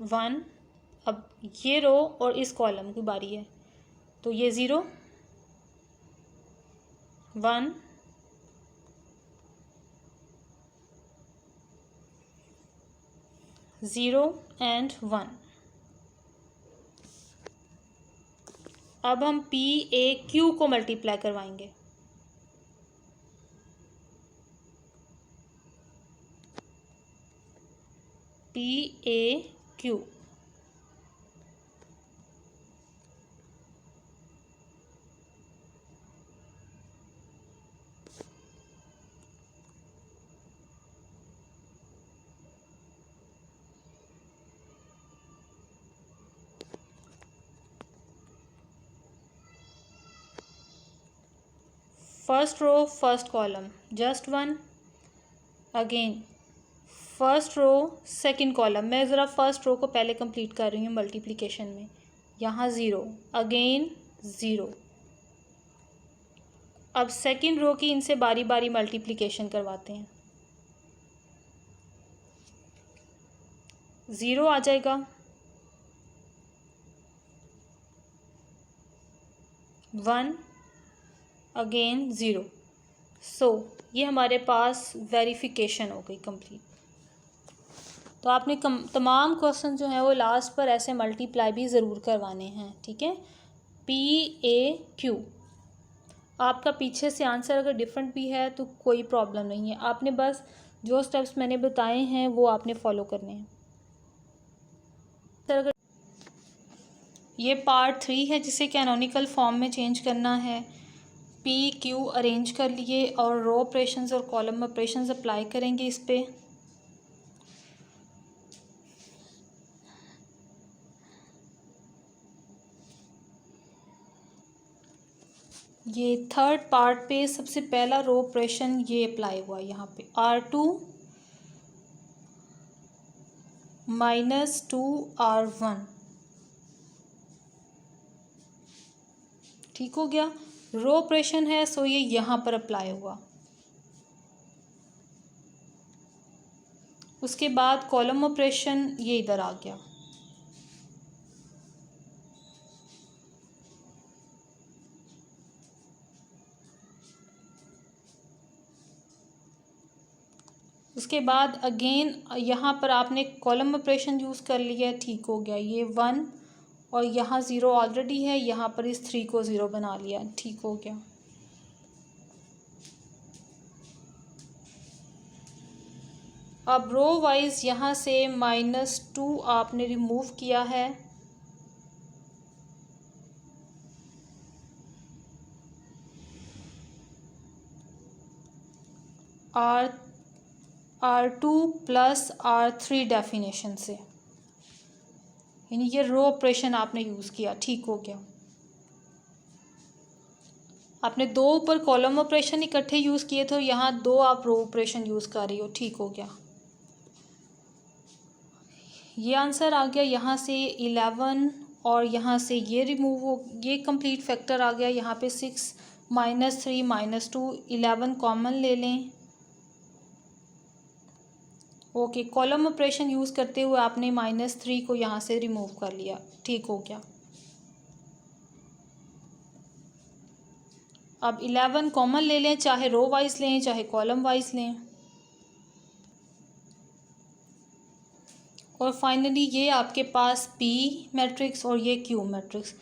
1। अब ये रो और इस कॉलम की बारी है, तो ये 0 1 0 एंड 1। अब हम PAQ को मल्टीप्लाई करवाएंगे। PAQ first row first column just 1, again first row second column. मैं ज़रा फर्स्ट रो को पहले कंप्लीट कर रही हूँ मल्टीप्लिकेशन में। यहाँ 0 अगेन 0। अब सेकंड रो की इनसे बारी बारी मल्टीप्लिकेशन करवाते हैं। 0 आ जाएगा, 1 अगेन 0। सो ये हमारे पास वेरिफिकेशन हो गई कंप्लीट। तो आपने तमाम क्वेश्चन जो हैं वो लास्ट पर ऐसे मल्टीप्लाई भी ज़रूर करवाने हैं, ठीक है। PAQ आपका पीछे से आंसर अगर डिफरेंट भी है तो कोई प्रॉब्लम नहीं है, आपने बस जो स्टेप्स मैंने बताए हैं वो आपने फॉलो करने हैं। सर अगर ये पार्ट 3 है जिसे कैनोनिकल फॉर्म में चेंज करना है, पी क्यू अरेंज कर लिए और रो ऑपरेशंस और कॉलम ऑपरेशंस अप्लाई करेंगे इस पे। ये थर्ड पार्ट पे सबसे पहला रो ऑपरेशन ये अप्लाई हुआ यहाँ पे, R2 - 2R1, ठीक हो गया। रो ऑपरेशन है सो ये यहाँ पर अप्लाई हुआ। उसके बाद कॉलम ऑपरेशन ये इधर आ गया। उसके बाद अगेन यहाँ पर आपने कॉलम ऑपरेशन यूज़ कर लिया, ठीक हो गया। ये 1 और यहाँ 0 ऑलरेडी है, यहाँ पर इस 3 को 0 बना लिया, ठीक हो गया। अब रो वाइज यहाँ से -2 आपने रिमूव किया है, R2 + R3 डेफिनेशन से, यानी ये रो ऑपरेशन आपने यूज़ किया, ठीक हो गया। आपने 2 ऊपर कॉलम ऑपरेशन इकट्ठे यूज़ किए थे, यहाँ 2 आप रो ऑपरेशन यूज़ कर रही हो, ठीक हो गया। ये आंसर आ गया यहाँ से 11 और यहाँ से ये रिमूव हो, ये कंप्लीट फैक्टर आ गया। यहाँ पे 6 - 3 - 2 11 कॉमन ले लें। ओके, कॉलम ऑपरेशन यूज़ करते हुए आपने -3 को यहाँ से रिमूव कर लिया, ठीक हो गया। अब 11 कॉमन ले लें, चाहे रो वाइज लें चाहे कॉलम वाइज लें। और फाइनली ये आपके पास P मैट्रिक्स और ये Q मैट्रिक्स,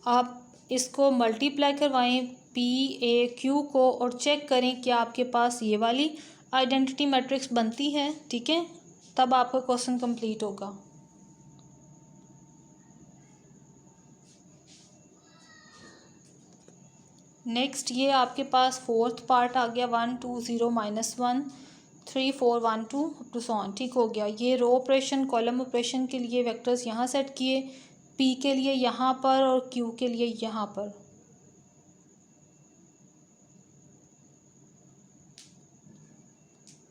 आप इसको मल्टीप्लाई करवाएं PAQ को और चेक करें कि आपके पास ये वाली आइडेंटिटी मैट्रिक्स बनती है, ठीक है, तब आपका क्वेश्चन कंप्लीट होगा। नेक्स्ट ये आपके पास फोर्थ पार्ट आ गया, 1 2 0 -1 3 4 1 2 अप टू सो ऑन, ठीक हो गया। ये रो ऑपरेशन कॉलम ऑपरेशन के लिए वेक्टर्स यहाँ सेट किए, P के लिए यहाँ पर और Q के लिए यहाँ पर।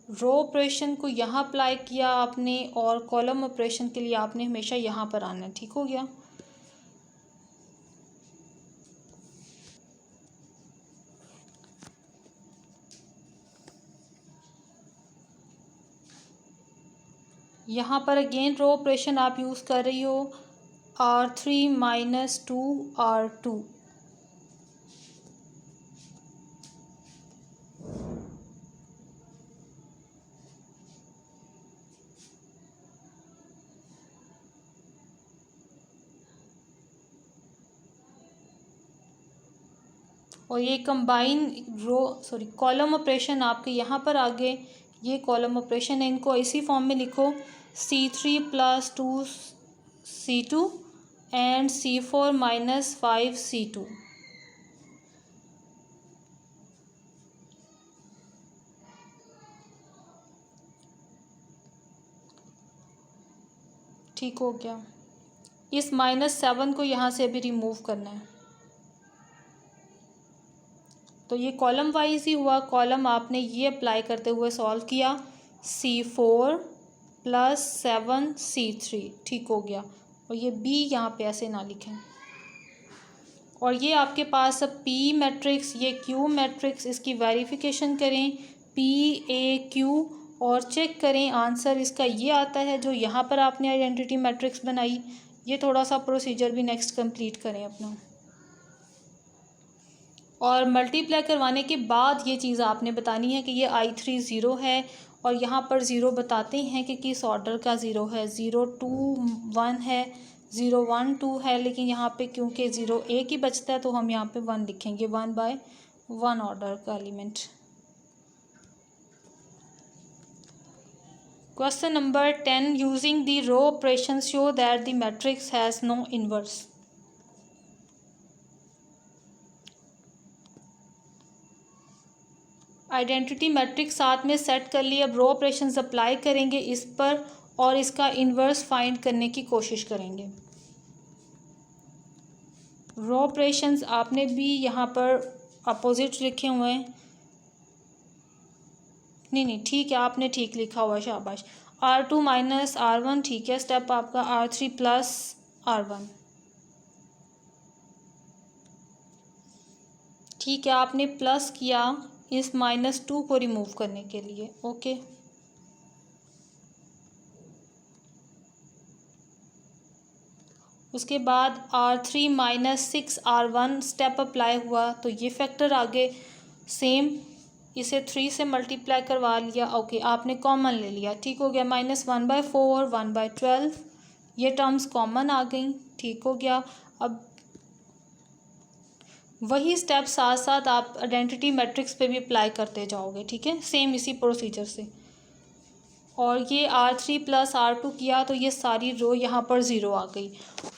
रो ऑपरेशन को यहाँ अप्लाई किया आपने और कॉलम ऑपरेशन के लिए आपने हमेशा यहाँ पर आना है, ठीक हो गया। यहाँ पर अगेन रो ऑपरेशन आप यूज़ कर रही हो, R3 - 2R2, और ये कंबाइन कॉलम ऑपरेशन आपके यहाँ पर आ गए। ये कॉलम ऑपरेशन है, इनको इसी फॉर्म में लिखो, C3 + 2C2 and C4 - 5C2। ठीक हो गया। इस -7 को यहाँ से अभी रिमूव करना है, तो ये कॉलम वाइज ही हुआ। कॉलम आपने ये अप्लाई करते हुए सॉल्व किया, C4 + 7C3, ठीक हो गया। और ये B यहाँ पे ऐसे ना लिखें। और ये आपके पास अब P मैट्रिक्स, ये Q मैट्रिक्स, इसकी वेरिफिकेशन करें PAQ और चेक करें आंसर इसका ये आता है जो यहाँ पर आपने आइडेंटिटी मैट्रिक्स बनाई। ये थोड़ा सा प्रोसीजर भी नेक्स्ट कंप्लीट करें अपना, और मल्टीप्लाई करवाने के बाद ये चीज़ आपने बतानी है कि ये I3 0 है और यहाँ पर 0 बताते हैं कि किस ऑर्डर का 0 है। 0 2 1 है, 0 1 2 है, लेकिन यहाँ पे क्योंकि 0 एक ही बचता है तो हम यहाँ पे 1 लिखेंगे, 1/1 ऑर्डर का element. Question number 10, using the row operation show that the matrix has no inverse. Identity matrix साथ में सेट कर लिया। अब रो ऑपरेशंस अप्लाई करेंगे इस पर और इसका इन्वर्स फाइंड करने की कोशिश करेंगे। रो ऑपरेशंस आपने भी यहाँ पर अपोजिट लिखे हुए हैं। नहीं ठीक है, आपने ठीक लिखा हुआ, शाबाश। R2 माइनस R1 ठीक है। स्टेप आपका R3 प्लस R1 ठीक है, आपने प्लस किया इस -2 को रिमूव करने के लिए। ओके, उसके बाद R3 minus 6R1 step apply हुआ तो ये फैक्टर आगे सेम, इसे 3 से मल्टीप्लाई करवा लिया। ओके, आपने कॉमन ले लिया, ठीक हो गया। -1/4 1/12 ये टर्म्स कॉमन आ गई, ठीक हो गया। अब वही स्टेप साथ साथ आप आइडेंटिटी मैट्रिक्स पे भी अप्लाई करते जाओगे, ठीक है, सेम इसी प्रोसीजर से। और ये R3 प्लस R2 किया तो ये सारी रो यहाँ पर ज़ीरो आ गई।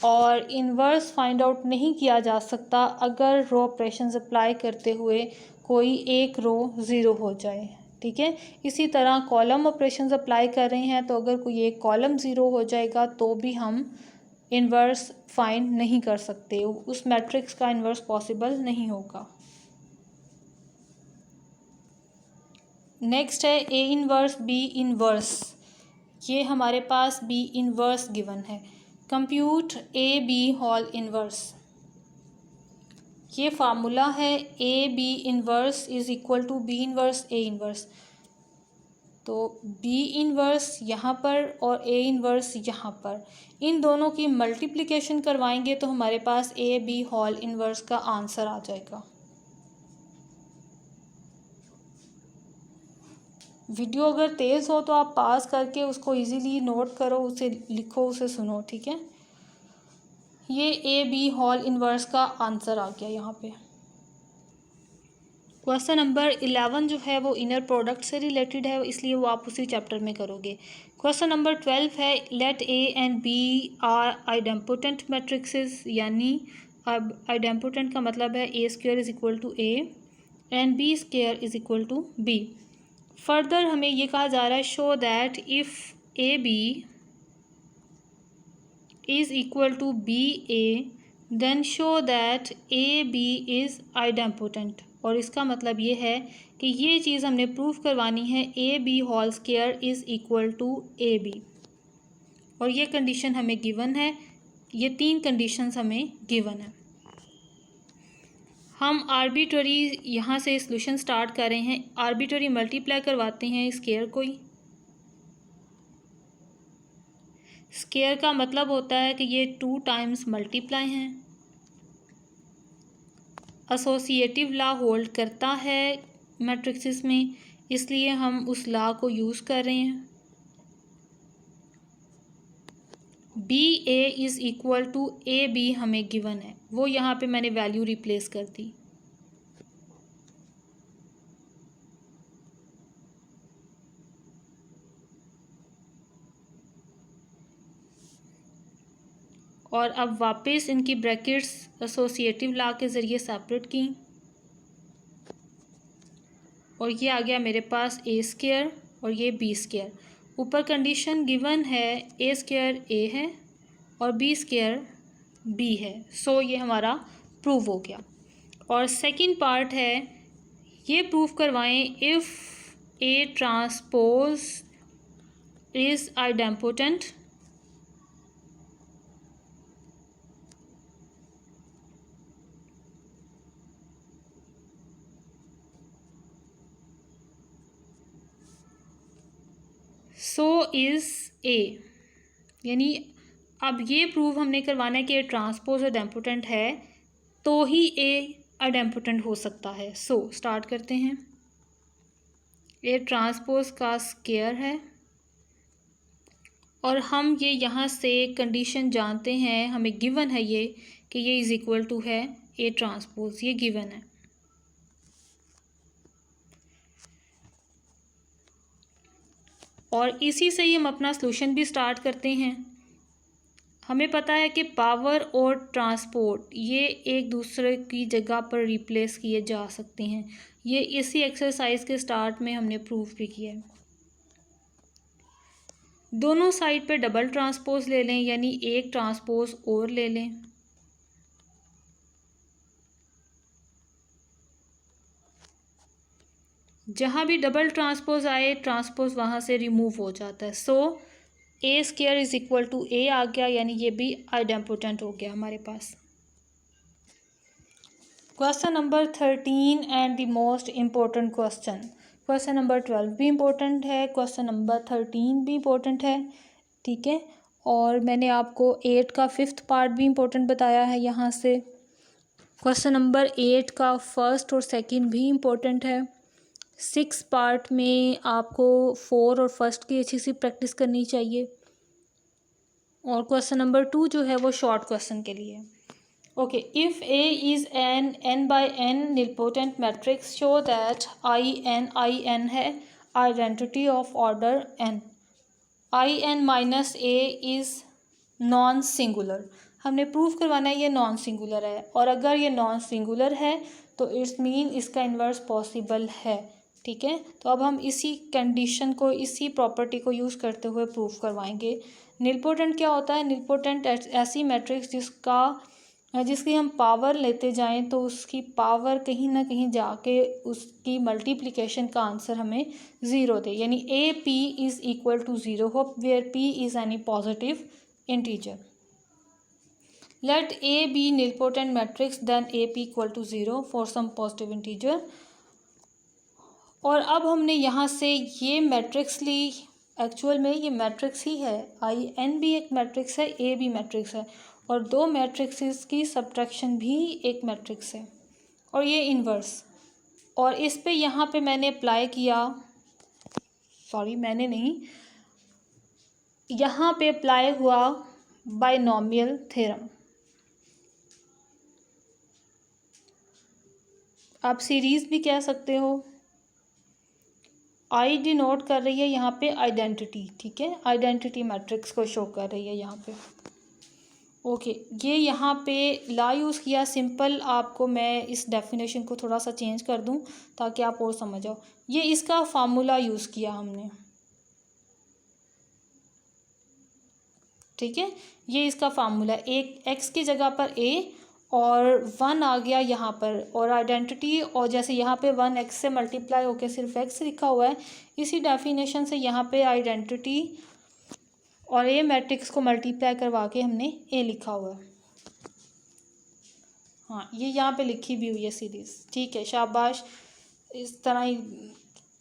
और इन्वर्स फाइंड आउट नहीं किया जा सकता अगर रो ऑपरेशंस अप्लाई करते हुए कोई एक रो ज़ीरो हो जाए, ठीक है। इसी तरह कॉलम ऑपरेशंस अप्लाई कर रहे हैं तो अगर कोई एक कॉलम ज़ीरो हो जाएगा तो भी हम इन्वर्स फाइंड नहीं कर सकते, उस मैट्रिक्स का इन्वर्स पॉसिबल नहीं होगा। नेक्स्ट है A इन्वर्स B इन्वर्स। ये हमारे पास B इन्वर्स गिवन है। Compute AB whole inverse. ये फार्मूला है AB inverse is equal to B inverse A inverse. तो B इन्वर्स यहाँ पर और A इन्वर्स यहाँ पर, इन दोनों की मल्टीप्लिकेशन करवाएंगे तो हमारे पास AB होल इन्वर्स का आंसर आ जाएगा। वीडियो अगर तेज़ हो तो आप पास करके उसको इजीली नोट करो, उसे लिखो, उसे सुनो, ठीक है। ये AB होल इन्वर्स का आंसर आ गया यहाँ पे। क्वेश्चन नंबर 11 जो है वो इनर प्रोडक्ट से रिलेटेड है, इसलिए वो आप उसी चैप्टर में करोगे। क्वेश्चन नंबर 12 है let A and B are idempotent matrices, यानी अब आइडेम्पोटेंट का मतलब है A² is equal to A and B² is equal to B। Further हमें ये कहा जा रहा है show that if AB is equal to BA then show that AB is idempotent. और इसका मतलब ये है कि ये चीज़ हमने प्रूफ करवानी है AB whole square is equal to AB। और ये कंडीशन हमें गिवन है, ये 3 कंडीशंस हमें गिवन है। हम आर्बिट्ररी यहाँ से सॉल्यूशन स्टार्ट कर रहे हैं। आर्बिट्ररी मल्टीप्लाई करवाते हैं स्क्वायर को ही। स्क्वायर का मतलब होता है कि ये 2 टाइम्स मल्टीप्लाई हैं। एसोसिएटिव लॉ होल्ड करता है मैट्रिक्सेस में, इसलिए हम उस लॉ को यूज़ कर रहे हैं। BA is equal to AB हमें गिवन है, वो यहाँ पे मैंने वैल्यू रिप्लेस कर दी। और अब वापस इनकी ब्रैकेट्स एसोसिएटिव लॉ के ज़रिए सेपरेट की और ये आ गया मेरे पास A² और ये B²। ऊपर कंडीशन गिवन है A² A है और B² B है, सो ये हमारा प्रूव हो गया। और सेकंड पार्ट है ये प्रूव करवाएं if A transpose is idempotent so is A। यानी अब ये प्रूव हमने करवाना है कि ट्रांसपोज आइडेम्पोटेंट है तो ही A आइडेम्पोटेंट हो सकता है। सो स्टार्ट करते हैं। A ट्रांसपोज का स्क्वायर है और हम ये यहाँ से कंडीशन जानते हैं, हमें गिवन है ये कि ये इज़ इक्वल टू है A ट्रांसपोज, ये गिवन है। और इसी से ही हम अपना सॉल्यूशन भी स्टार्ट करते हैं। हमें पता है कि पावर और ट्रांसपोर्ट ये एक दूसरे की जगह पर रिप्लेस किए जा सकते हैं। ये इसी एक्सरसाइज के स्टार्ट में हमने प्रूफ भी किया है। दोनों साइड पे डबल ट्रांसपोज ले लें, यानी एक ट्रांसपोज और ले लें। जहाँ भी डबल ट्रांसपोज आए, ट्रांसपोज वहाँ से रिमूव हो जाता है। So A square is equal to A आ गया, यानी ये भी आइडेम्पोटेंट हो गया हमारे पास। Question number 13 and the most important question number 12 भी इम्पोर्टेंट है, क्वेश्चन नंबर 13 भी इम्पोर्टेंट है, ठीक है। और मैंने आपको 8 का 5th पार्ट भी इम्पोर्टेंट बताया है यहाँ से। क्वेश्चन नंबर 8 का फर्स्ट और सेकंड भी इम्पोर्टेंट है। 6 पार्ट में आपको 4 और फर्स्ट की अच्छी सी प्रैक्टिस करनी चाहिए। और क्वेश्चन नंबर 2 जो है वो शॉर्ट क्वेश्चन के लिए। Okay, if A is an n by n nilpotent matrix show that I n है identity of order n, In minus A is non singular. हमने प्रूफ करवाना है ये नॉन सिंगुलर है, और अगर ये नॉन सिंगुलर है तो इट्स मीन इसका इन्वर्स पॉसिबल है, ठीक है। तो अब हम इसी कंडीशन को, इसी प्रॉपर्टी को यूज़ करते हुए प्रूफ करवाएंगे। निलपोटेंट क्या होता है? निलपोटेंट ऐसी मैट्रिक्स जिसकी हम पावर लेते जाएं तो उसकी पावर कहीं ना कहीं जाके उसकी मल्टीप्लिकेशन का आंसर हमें ज़ीरो दे, यानी A P is equal to zero हो where P is any positive integer. Let A be nilpotent matrix then A P equal to zero for some positive integer. और अब हमने यहाँ से ये मैट्रिक्स ली, एक्चुअल में ये मैट्रिक्स ही है, In भी एक मैट्रिक्स है, ए भी मैट्रिक्स है, और दो मैट्रिक्सेस की सब्ट्रैक्शन भी एक मैट्रिक्स है, और ये इन्वर्स। और इस पे यहाँ पे मैंने अप्लाई किया, यहाँ पे अप्लाई हुआ बाइनोमियल थ्योरम। आप सीरीज़ भी कह सकते हो। आई डिनोट कर रही है यहाँ पे आइडेंटिटी, ठीक है, आइडेंटिटी मैट्रिक्स को शो कर रही है यहाँ पे। ओके, ये यहाँ पे ला यूज़ किया सिंपल। आपको मैं इस डेफिनेशन को थोड़ा सा चेंज कर दूँ ताकि आप और समझ जाओ। ये इसका फार्मूला यूज़ किया हमने, ठीक है। ये इसका फार्मूला, एक एक्स की जगह पर ए और 1 आ गया यहाँ पर, और आइडेंटिटी, और जैसे यहाँ पे 1 एक्स से मल्टीप्लाई होकर सिर्फ एक्स लिखा हुआ है, इसी डेफिनेशन से यहाँ पे आइडेंटिटी और ए मैट्रिक्स को मल्टीप्लाई करवा के हमने ए लिखा हुआ है। हाँ, ये यहाँ पे लिखी भी हुई है सीरीज़, ठीक है, शाबाश। इस तरह ही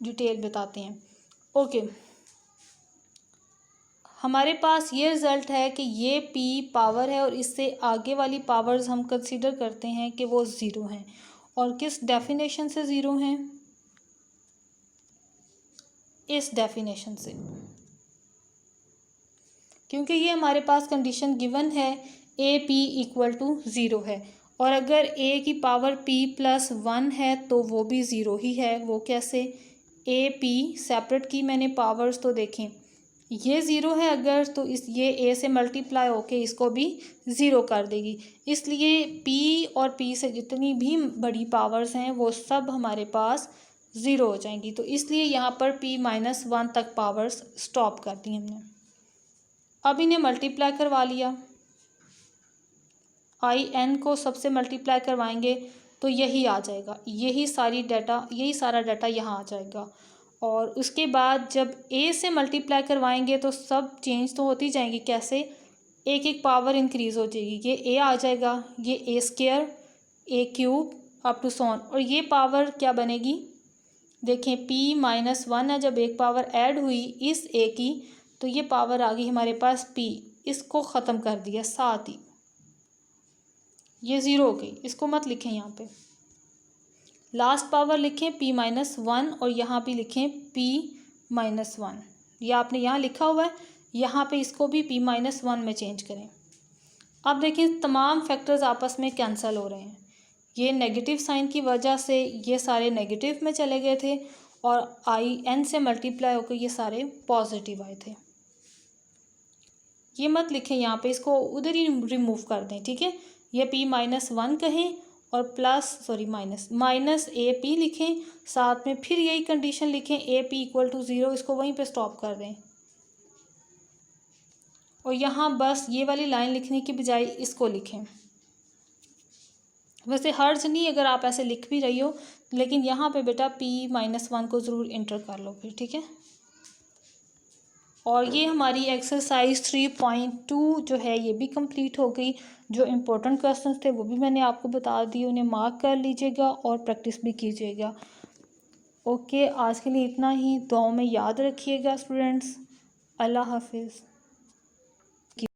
डिटेल बताते हैं। ओके, हमारे पास ये रिज़ल्ट है कि ये पी पावर है और इससे आगे वाली पावर्स हम कंसीडर करते हैं कि वो ज़ीरो हैं। और किस डेफिनेशन से ज़ीरो हैं? इस डेफिनेशन से, क्योंकि ये हमारे पास कंडीशन गिवन है A P equal to zero है, और अगर ए की पावर पी प्लस 1 है तो वो भी ज़ीरो ही है। वो कैसे? ए पी सेपरेट की मैंने पावर्स तो देखें, ये ज़ीरो है अगर, तो ये ए से मल्टीप्लाई होके इसको भी ज़ीरो कर देगी। इसलिए पी और पी से जितनी भी बड़ी पावर्स हैं वो सब हमारे पास ज़ीरो हो जाएंगी। तो इसलिए यहाँ पर p माइनस 1 तक पावर्स स्टॉप कर दी हमने। अब इन्हें मल्टीप्लाई करवा लिया, In को सबसे मल्टीप्लाई करवाएंगे तो यही आ जाएगा, यही सारा डाटा यहाँ आ जाएगा। और उसके बाद जब a से मल्टीप्लाई करवाएंगे तो सब चेंज तो होती जाएंगी। कैसे? एक एक पावर इंक्रीज़ हो जाएगी। ये a आ जाएगा, ये a square, a cube up to so on, और ये पावर क्या बनेगी? देखें, p माइनस 1 है, जब एक पावर ऐड हुई इस a की तो ये पावर आ गई हमारे पास p, इसको ख़त्म कर दिया साथ ही, ये ज़ीरो हो गई। इसको मत लिखें, यहाँ पे लास्ट पावर लिखें p माइनस 1, और यहाँ भी लिखें p माइनस 1। ये आपने यहाँ लिखा हुआ है, यहाँ पे इसको भी p माइनस 1 में चेंज करें। अब देखें, तमाम फैक्टर्स आपस में कैंसिल हो रहे हैं। ये नेगेटिव साइन की वजह से ये सारे नेगेटिव में चले गए थे, और In से मल्टीप्लाई होकर ये सारे पॉजिटिव आए थे। ये मत लिखें यहाँ पे, इसको उधर ही रिमूव कर दें, ठीक है। ये p-1 कहें और माइनस ए पी लिखें, साथ में फिर यही कंडीशन लिखें AP = 0, इसको वहीं पे स्टॉप कर दें। और यहाँ बस ये वाली लाइन लिखने की बजाय इसको लिखें। वैसे हर्ज नहीं अगर आप ऐसे लिख भी रही हो, लेकिन यहाँ पे बेटा p-1 को ज़रूर इंटर कर लो फिर, ठीक है। और ये हमारी एक्सरसाइज 3.2 जो है ये भी कंप्लीट हो गई। जो इम्पोर्टेंट क्वेश्चंस थे वो भी मैंने आपको बता दिए, उन्हें मार्क कर लीजिएगा और प्रैक्टिस भी कीजिएगा। ओके, आज के लिए इतना ही। दुआओं में याद रखिएगा स्टूडेंट्स। अल्लाह हाफिज़।